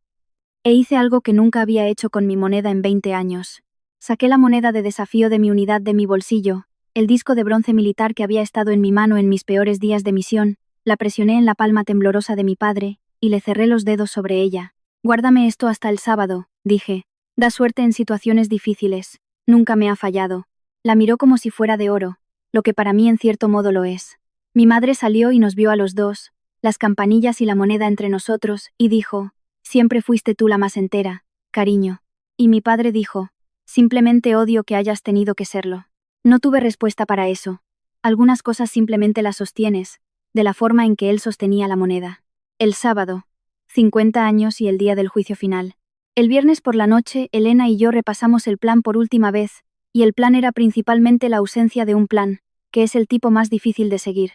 E hice algo que nunca había hecho con mi moneda en 20 años. Saqué la moneda de desafío de mi unidad de mi bolsillo, el disco de bronce militar que había estado en mi mano en mis peores días de misión, la presioné en la palma temblorosa de mi padre, y le cerré los dedos sobre ella. «Guárdame esto hasta el sábado», dije. «Da suerte en situaciones difíciles. Nunca me ha fallado». La miró como si fuera de oro, lo que para mí en cierto modo lo es. Mi madre salió y nos vio a los dos, las campanillas y la moneda entre nosotros, y dijo: «Siempre fuiste tú la más entera, cariño». Y mi padre dijo: «Simplemente odio que hayas tenido que serlo». No tuve respuesta para eso. Algunas cosas simplemente las sostienes, de la forma en que él sostenía la moneda. El sábado, 50 años y el día del juicio final. El viernes por la noche, Elena y yo repasamos el plan por última vez, y el plan era principalmente la ausencia de un plan, que es el tipo más difícil de seguir.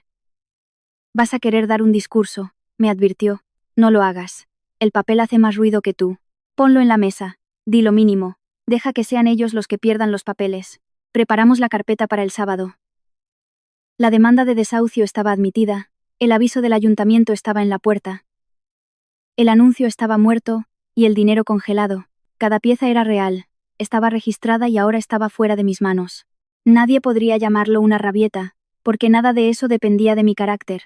«Vas a querer dar un discurso», me advirtió. «No lo hagas. El papel hace más ruido que tú. Ponlo en la mesa, di lo mínimo, deja que sean ellos los que pierdan los papeles». Preparamos la carpeta para el sábado. La demanda de desahucio estaba admitida, el aviso del ayuntamiento estaba en la puerta. El anuncio estaba muerto, y el dinero congelado. Cada pieza era real, estaba registrada y ahora estaba fuera de mis manos. Nadie podría llamarlo una rabieta, porque nada de eso dependía de mi carácter.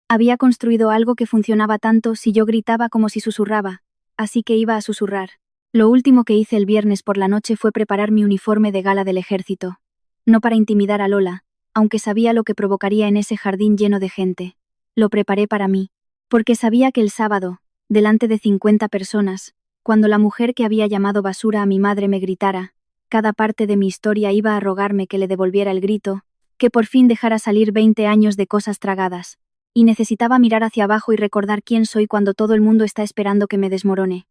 Había construido algo que funcionaba tanto si yo gritaba como si susurraba, así que iba a susurrar. Lo último que hice el viernes por la noche fue preparar mi uniforme de gala del ejército. No para intimidar a Lola, aunque sabía lo que provocaría en ese jardín lleno de gente. Lo preparé para mí, porque sabía que el sábado, delante de 50 personas, cuando la mujer que había llamado basura a mi madre me gritara, cada parte de mi historia iba a rogarme que le devolviera el grito, que por fin dejara salir 20 años de cosas tragadas, y necesitaba mirar hacia abajo y recordar quién soy cuando todo el mundo está esperando que me desmorone.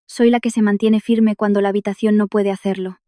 Soy la que se mantiene firme cuando la habitación no puede hacerlo.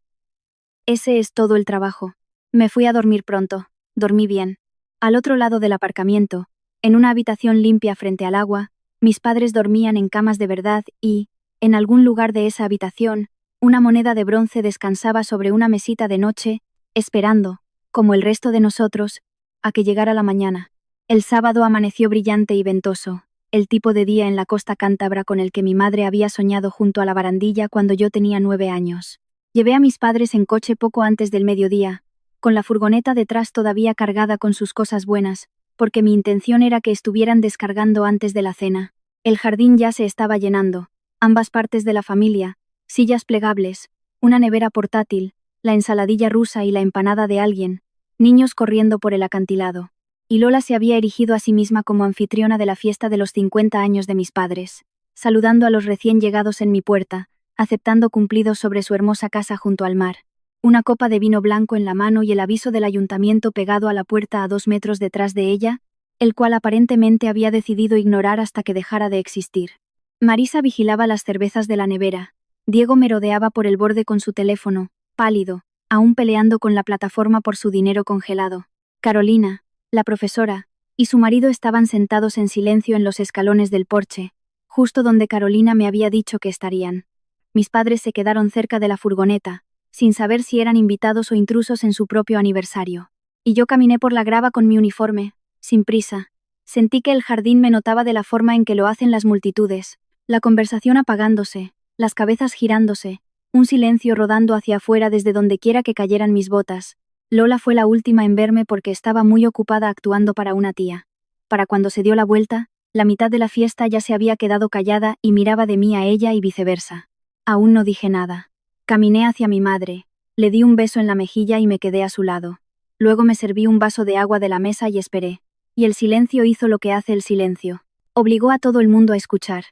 Ese es todo el trabajo. Me fui a dormir pronto, dormí bien. Al otro lado del aparcamiento, en una habitación limpia frente al agua, mis padres dormían en camas de verdad y, en algún lugar de esa habitación, una moneda de bronce descansaba sobre una mesita de noche, esperando, como el resto de nosotros, a que llegara la mañana. El sábado amaneció brillante y ventoso, el tipo de día en la costa cántabra con el que mi madre había soñado junto a la barandilla cuando yo tenía 9 años. Llevé a mis padres en coche poco antes del mediodía, con la furgoneta detrás todavía cargada con sus cosas buenas, porque mi intención era que estuvieran descargando antes de la cena. El jardín ya se estaba llenando, ambas partes de la familia, sillas plegables, una nevera portátil, la ensaladilla rusa y la empanada de alguien, niños corriendo por el acantilado. Y Lola se había erigido a sí misma como anfitriona de la fiesta de los 50 años de mis padres, saludando a los recién llegados en mi puerta, aceptando cumplidos sobre su hermosa casa junto al mar, una copa de vino blanco en la mano y el aviso del ayuntamiento pegado a la puerta a 2 metros detrás de ella, el cual aparentemente había decidido ignorar hasta que dejara de existir. Marisa vigilaba las cervezas de la nevera. Diego merodeaba por el borde con su teléfono, pálido, aún peleando con la plataforma por su dinero congelado. Carolina, la profesora, y su marido estaban sentados en silencio en los escalones del porche, justo donde Carolina me había dicho que estarían. Mis padres se quedaron cerca de la furgoneta, sin saber si eran invitados o intrusos en su propio aniversario. Y yo caminé por la grava con mi uniforme, sin prisa. Sentí que el jardín me notaba de la forma en que lo hacen las multitudes, la conversación apagándose, las cabezas girándose, un silencio rodando hacia afuera desde donde quiera que cayeran mis botas. Lola fue la última en verme porque estaba muy ocupada actuando para una tía. Para cuando se dio la vuelta, la mitad de la fiesta ya se había quedado callada y miraba de mí a ella y viceversa. Aún no dije nada. Caminé hacia mi madre, le di un beso en la mejilla y me quedé a su lado. Luego me serví un vaso de agua de la mesa y esperé. Y el silencio hizo lo que hace el silencio. Obligó a todo el mundo a escuchar.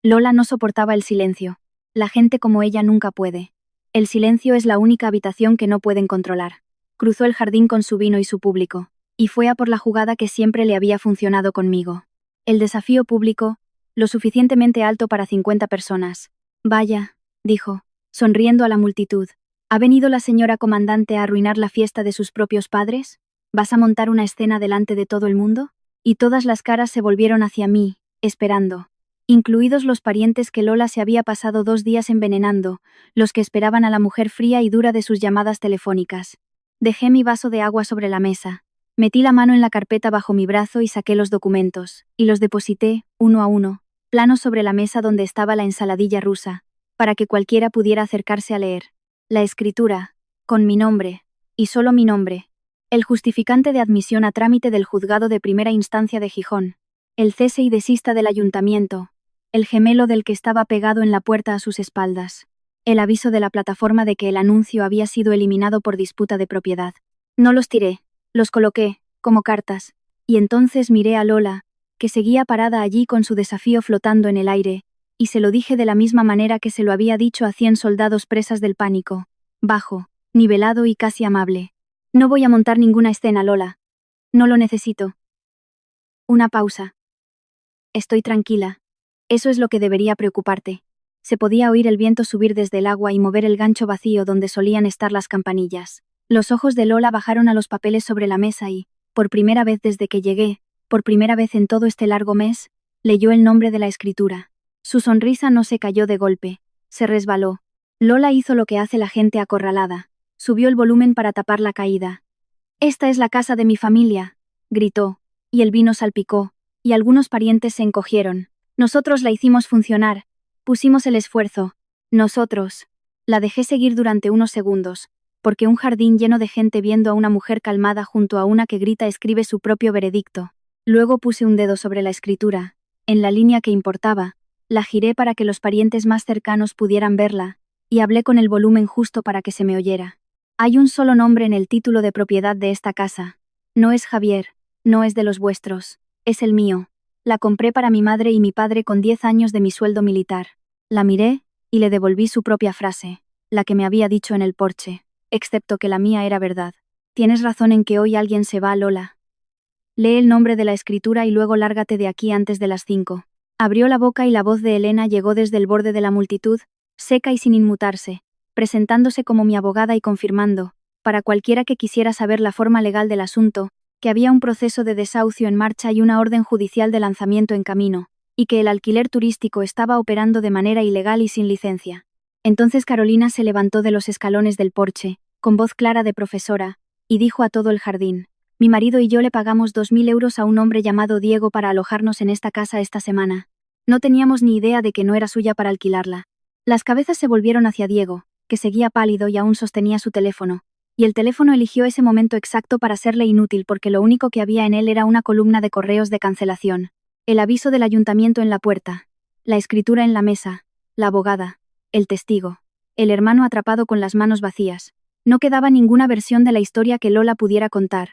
Lola no soportaba el silencio. La gente como ella nunca puede. El silencio es la única habitación que no pueden controlar. Cruzó el jardín con su vino y su público, y fue a por la jugada que siempre le había funcionado conmigo. El desafío público, lo suficientemente alto para 50 personas. Vaya, dijo, sonriendo a la multitud. ¿Ha venido la señora comandante a arruinar la fiesta de sus propios padres? ¿Vas a montar una escena delante de todo el mundo? Y todas las caras se volvieron hacia mí, esperando. Incluidos los parientes que Lola se había pasado 2 días envenenando, los que esperaban a la mujer fría y dura de sus llamadas telefónicas. Dejé mi vaso de agua sobre la mesa, metí la mano en la carpeta bajo mi brazo y saqué los documentos, y los deposité, uno a uno, planos sobre la mesa donde estaba la ensaladilla rusa, para que cualquiera pudiera acercarse a leer. La escritura, con mi nombre, y solo mi nombre. El justificante de admisión a trámite del juzgado de primera instancia de Gijón. El cese y desista del ayuntamiento. El gemelo del que estaba pegado en la puerta a sus espaldas. El aviso de la plataforma de que el anuncio había sido eliminado por disputa de propiedad. No los tiré, los coloqué, como cartas, y entonces miré a Lola, que seguía parada allí con su desafío flotando en el aire, y se lo dije de la misma manera que se lo había dicho a 100 soldados presas del pánico, bajo, nivelado y casi amable. No voy a montar ninguna escena, Lola. No lo necesito. Una pausa. Estoy tranquila. Eso es lo que debería preocuparte. Se podía oír el viento subir desde el agua y mover el gancho vacío donde solían estar las campanillas. Los ojos de Lola bajaron a los papeles sobre la mesa y, por primera vez desde que llegué, por primera vez en todo este largo mes, leyó el nombre de la escritura. Su sonrisa no se cayó de golpe, se resbaló. Lola hizo lo que hace la gente acorralada. Subió el volumen para tapar la caída. «Esta es la casa de mi familia», gritó, y el vino salpicó, y algunos parientes se encogieron. «Nosotros la hicimos funcionar. Pusimos el esfuerzo. Nosotros». La dejé seguir durante unos segundos, porque un jardín lleno de gente viendo a una mujer calmada junto a una que grita escribe su propio veredicto. Luego puse un dedo sobre la escritura, en la línea que importaba, la giré para que los parientes más cercanos pudieran verla, y hablé con el volumen justo para que se me oyera. Hay un solo nombre en el título de propiedad de esta casa. No es Javier, no es de los vuestros, es el mío. La compré para mi madre y mi padre con 10 años de mi sueldo militar. La miré, y le devolví su propia frase, la que me había dicho en el porche, excepto que la mía era verdad. Tienes razón en que hoy alguien se va, Lola. Lee el nombre de la escritura y luego lárgate de aquí antes de las 5. Abrió la boca y la voz de Elena llegó desde el borde de la multitud, seca y sin inmutarse, presentándose como mi abogada y confirmando, para cualquiera que quisiera saber la forma legal del asunto, que había un proceso de desahucio en marcha y una orden judicial de lanzamiento en camino, y que el alquiler turístico estaba operando de manera ilegal y sin licencia. Entonces Carolina se levantó de los escalones del porche, con voz clara de profesora, y dijo a todo el jardín: mi marido y yo le pagamos 2.000 euros a un hombre llamado Diego para alojarnos en esta casa esta semana. No teníamos ni idea de que no era suya para alquilarla. Las cabezas se volvieron hacia Diego, que seguía pálido y aún sostenía su teléfono, y el teléfono eligió ese momento exacto para serle inútil porque lo único que había en él era una columna de correos de cancelación, el aviso del ayuntamiento en la puerta, la escritura en la mesa, la abogada, el testigo, el hermano atrapado con las manos vacías. No quedaba ninguna versión de la historia que Lola pudiera contar.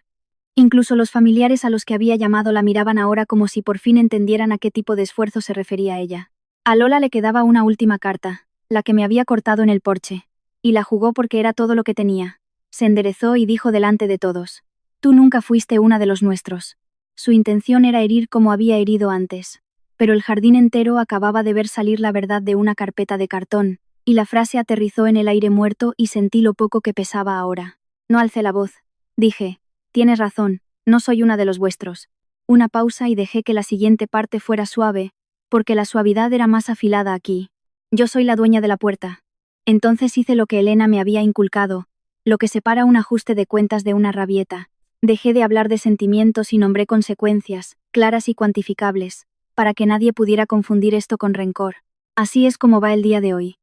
Incluso los familiares a los que había llamado la miraban ahora como si por fin entendieran a qué tipo de esfuerzo se refería ella. A Lola le quedaba una última carta, la que me había cortado en el porche, y la jugó porque era todo lo que tenía. Se enderezó y dijo delante de todos: tú nunca fuiste una de los nuestros. Su intención era herir como había herido antes. Pero el jardín entero acababa de ver salir la verdad de una carpeta de cartón, y la frase aterrizó en el aire muerto y sentí lo poco que pesaba ahora. No alcé la voz. Dije: tienes razón, no soy una de los vuestros. Una pausa y dejé que la siguiente parte fuera suave, porque la suavidad era más afilada aquí. Yo soy la dueña de la puerta. Entonces hice lo que Elena me había inculcado, lo que separa un ajuste de cuentas de una rabieta. Dejé de hablar de sentimientos y nombré consecuencias, claras y cuantificables, para que nadie pudiera confundir esto con rencor. Así es como va el día de hoy.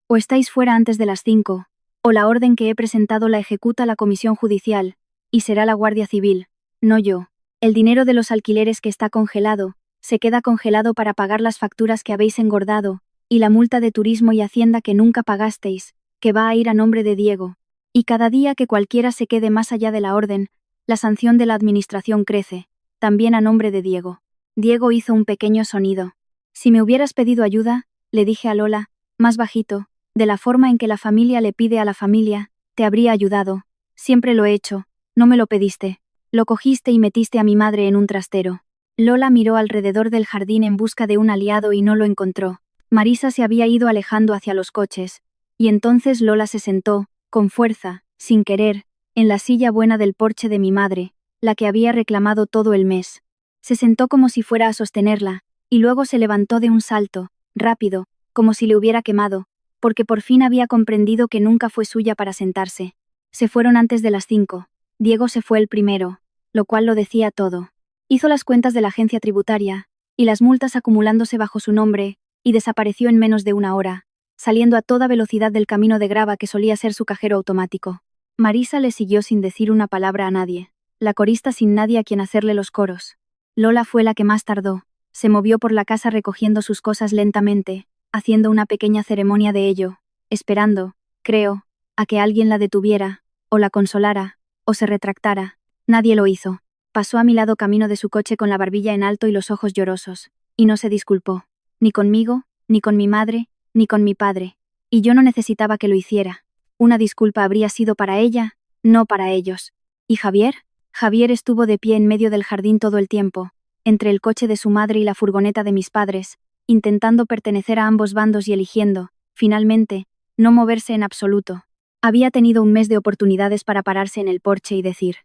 O estáis fuera antes de las 5, o la orden que he presentado la ejecuta la comisión judicial, y será la Guardia Civil, no yo. El dinero de los alquileres que está congelado, se queda congelado para pagar las facturas que habéis engordado, y la multa de turismo y hacienda que nunca pagasteis, que va a ir a nombre de Diego. Y cada día que cualquiera se quede más allá de la orden, la sanción de la administración crece, también a nombre de Diego. Diego hizo un pequeño sonido. Si me hubieras pedido ayuda, le dije a Lola, más bajito, de la forma en que la familia le pide a la familia, te habría ayudado. Siempre lo he hecho. No me lo pediste. Lo cogiste y metiste a mi madre en un trastero. Lola miró alrededor del jardín en busca de un aliado y no lo encontró. Marisa se había ido alejando hacia los coches. Y entonces Lola se sentó, con fuerza, sin querer, en la silla buena del porche de mi madre, la que había reclamado todo el mes. Se sentó como si fuera a sostenerla, y luego se levantó de un salto, rápido, como si le hubiera quemado, porque por fin había comprendido que nunca fue suya para sentarse. Se fueron antes de las 5. Diego se fue el primero, lo cual lo decía todo. Hizo las cuentas de la agencia tributaria, y las multas acumulándose bajo su nombre, y desapareció en menos de una hora, saliendo a toda velocidad del camino de grava que solía ser su cajero automático. Marisa le siguió sin decir una palabra a nadie, la corista sin nadie a quien hacerle los coros. Lola fue la que más tardó, se movió por la casa recogiendo sus cosas lentamente, haciendo una pequeña ceremonia de ello, esperando, creo, a que alguien la detuviera, o la consolara, o se retractara. Nadie lo hizo. Pasó a mi lado camino de su coche con la barbilla en alto y los ojos llorosos, y no se disculpó, ni conmigo, ni con mi madre, ni con mi padre, y yo no necesitaba que lo hiciera. Una disculpa habría sido para ella, no para ellos. ¿Y Javier? Javier estuvo de pie en medio del jardín todo el tiempo, entre el coche de su madre y la furgoneta de mis padres, intentando pertenecer a ambos bandos y eligiendo, finalmente, no moverse en absoluto. Había tenido un mes de oportunidades para pararse en el porche y decir: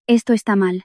esto está mal.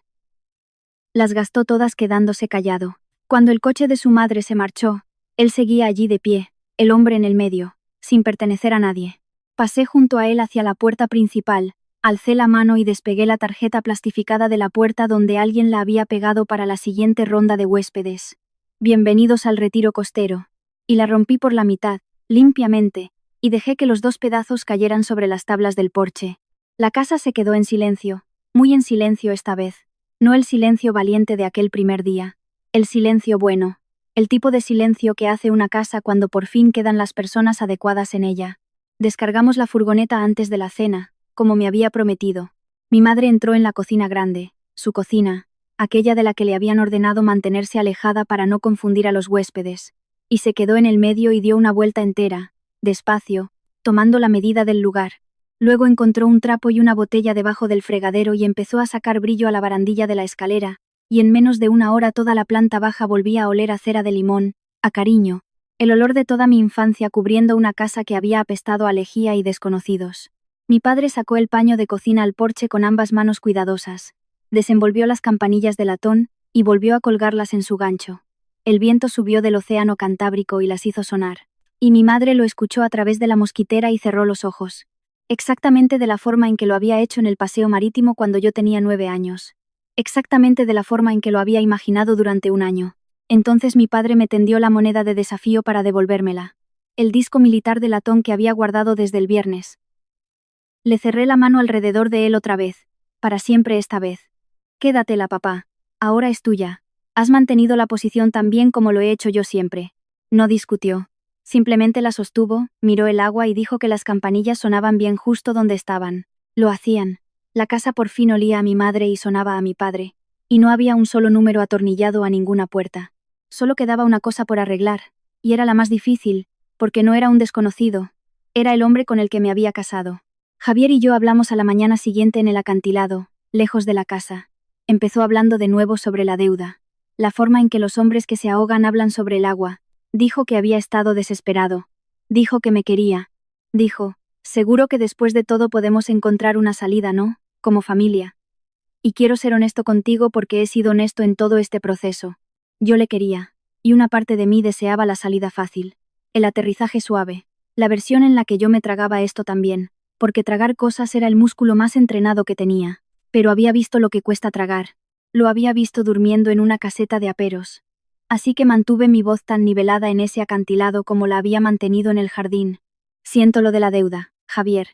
Las gastó todas quedándose callado. Cuando el coche de su madre se marchó, él seguía allí de pie, el hombre en el medio, sin pertenecer a nadie. Pasé junto a él hacia la puerta principal, alcé la mano y despegué la tarjeta plastificada de la puerta donde alguien la había pegado para la siguiente ronda de huéspedes. Bienvenidos al retiro costero. Y la rompí por la mitad, limpiamente, y dejé que los 2 pedazos cayeran sobre las tablas del porche. La casa se quedó en silencio, muy en silencio esta vez. No el silencio valiente de aquel primer día. El silencio bueno. El tipo de silencio que hace una casa cuando por fin quedan las personas adecuadas en ella. Descargamos la furgoneta antes de la cena, como me había prometido. Mi madre entró en la cocina grande, su cocina, aquella de la que le habían ordenado mantenerse alejada para no confundir a los huéspedes, y se quedó en el medio y dio una vuelta entera, despacio, tomando la medida del lugar. Luego encontró un trapo y una botella debajo del fregadero y empezó a sacar brillo a la barandilla de la escalera, y en menos de una hora toda la planta baja volvía a oler a cera de limón, a cariño, el olor de toda mi infancia cubriendo una casa que había apestado a lejía y desconocidos. Mi padre sacó el paño de cocina al porche con ambas manos cuidadosas, desenvolvió las campanillas de latón y volvió a colgarlas en su gancho. El viento subió del océano Cantábrico y las hizo sonar, y mi madre lo escuchó a través de la mosquitera y cerró los ojos. Exactamente de la forma en que lo había hecho en el paseo marítimo cuando yo tenía 9 años. Exactamente de la forma en que lo había imaginado durante un año. Entonces mi padre me tendió la moneda de desafío para devolvérmela. El disco militar de latón que había guardado desde el viernes. Le cerré la mano alrededor de él otra vez. Para siempre esta vez. Quédatela, papá. Ahora es tuya. Has mantenido la posición tan bien como lo he hecho yo siempre. No discutió. Simplemente la sostuvo, miró el agua y dijo que las campanillas sonaban bien justo donde estaban. Lo hacían. La casa por fin olía a mi madre y sonaba a mi padre. Y no había un solo número atornillado a ninguna puerta. Solo quedaba una cosa por arreglar, y era la más difícil, porque no era un desconocido. Era el hombre con el que me había casado. Javier y yo hablamos a la mañana siguiente en el acantilado, lejos de la casa. Empezó hablando de nuevo sobre la deuda. La forma en que los hombres que se ahogan hablan sobre el agua. Dijo que había estado desesperado. Dijo que me quería. Dijo, seguro que después de todo podemos encontrar una salida, ¿no? Como familia. Y quiero ser honesto contigo porque he sido honesto en todo este proceso. Yo le quería, y una parte de mí deseaba la salida fácil. El aterrizaje suave. La versión en la que yo me tragaba esto también, porque tragar cosas era el músculo más entrenado que tenía. Pero había visto lo que cuesta tragar. Lo había visto durmiendo en una caseta de aperos. Así que mantuve mi voz tan nivelada en ese acantilado como la había mantenido en el jardín. Siento lo de la deuda, Javier.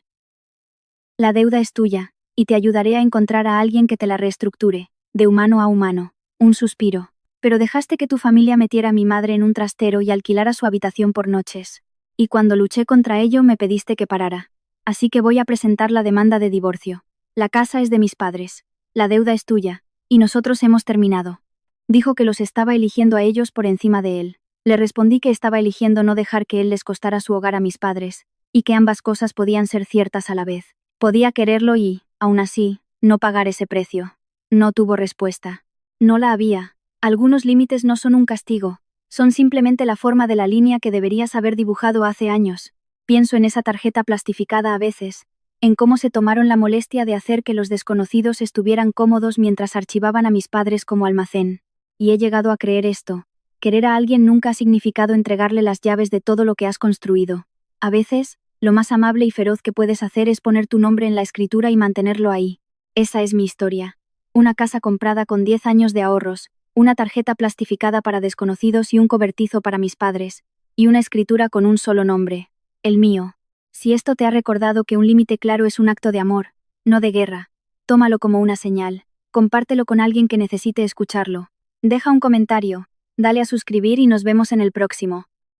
La deuda es tuya, y te ayudaré a encontrar a alguien que te la reestructure, de humano a humano. Un suspiro. Pero dejaste que tu familia metiera a mi madre en un trastero y alquilara su habitación por noches. Y cuando luché contra ello me pediste que parara. Así que voy a presentar la demanda de divorcio. La casa es de mis padres. La deuda es tuya, y nosotros hemos terminado. Dijo que los estaba eligiendo a ellos por encima de él. Le respondí que estaba eligiendo no dejar que él les costara su hogar a mis padres, y que ambas cosas podían ser ciertas a la vez. Podía quererlo y, aún así, no pagar ese precio. No tuvo respuesta. No la había. Algunos límites no son un castigo, son simplemente la forma de la línea que deberías haber dibujado hace años. Pienso en esa tarjeta plastificada a veces, en cómo se tomaron la molestia de hacer que los desconocidos estuvieran cómodos mientras archivaban a mis padres como almacén. Y he llegado a creer esto. Querer a alguien nunca ha significado entregarle las llaves de todo lo que has construido. A veces, lo más amable y feroz que puedes hacer es poner tu nombre en la escritura y mantenerlo ahí. Esa es mi historia. Una casa comprada con 10 años de ahorros, una tarjeta plastificada para desconocidos y un cobertizo para mis padres, y una escritura con un solo nombre, el mío. Si esto te ha recordado que un límite claro es un acto de amor, no de guerra, tómalo como una señal, compártelo con alguien que necesite escucharlo. Deja un comentario, dale a suscribir y nos vemos en el próximo.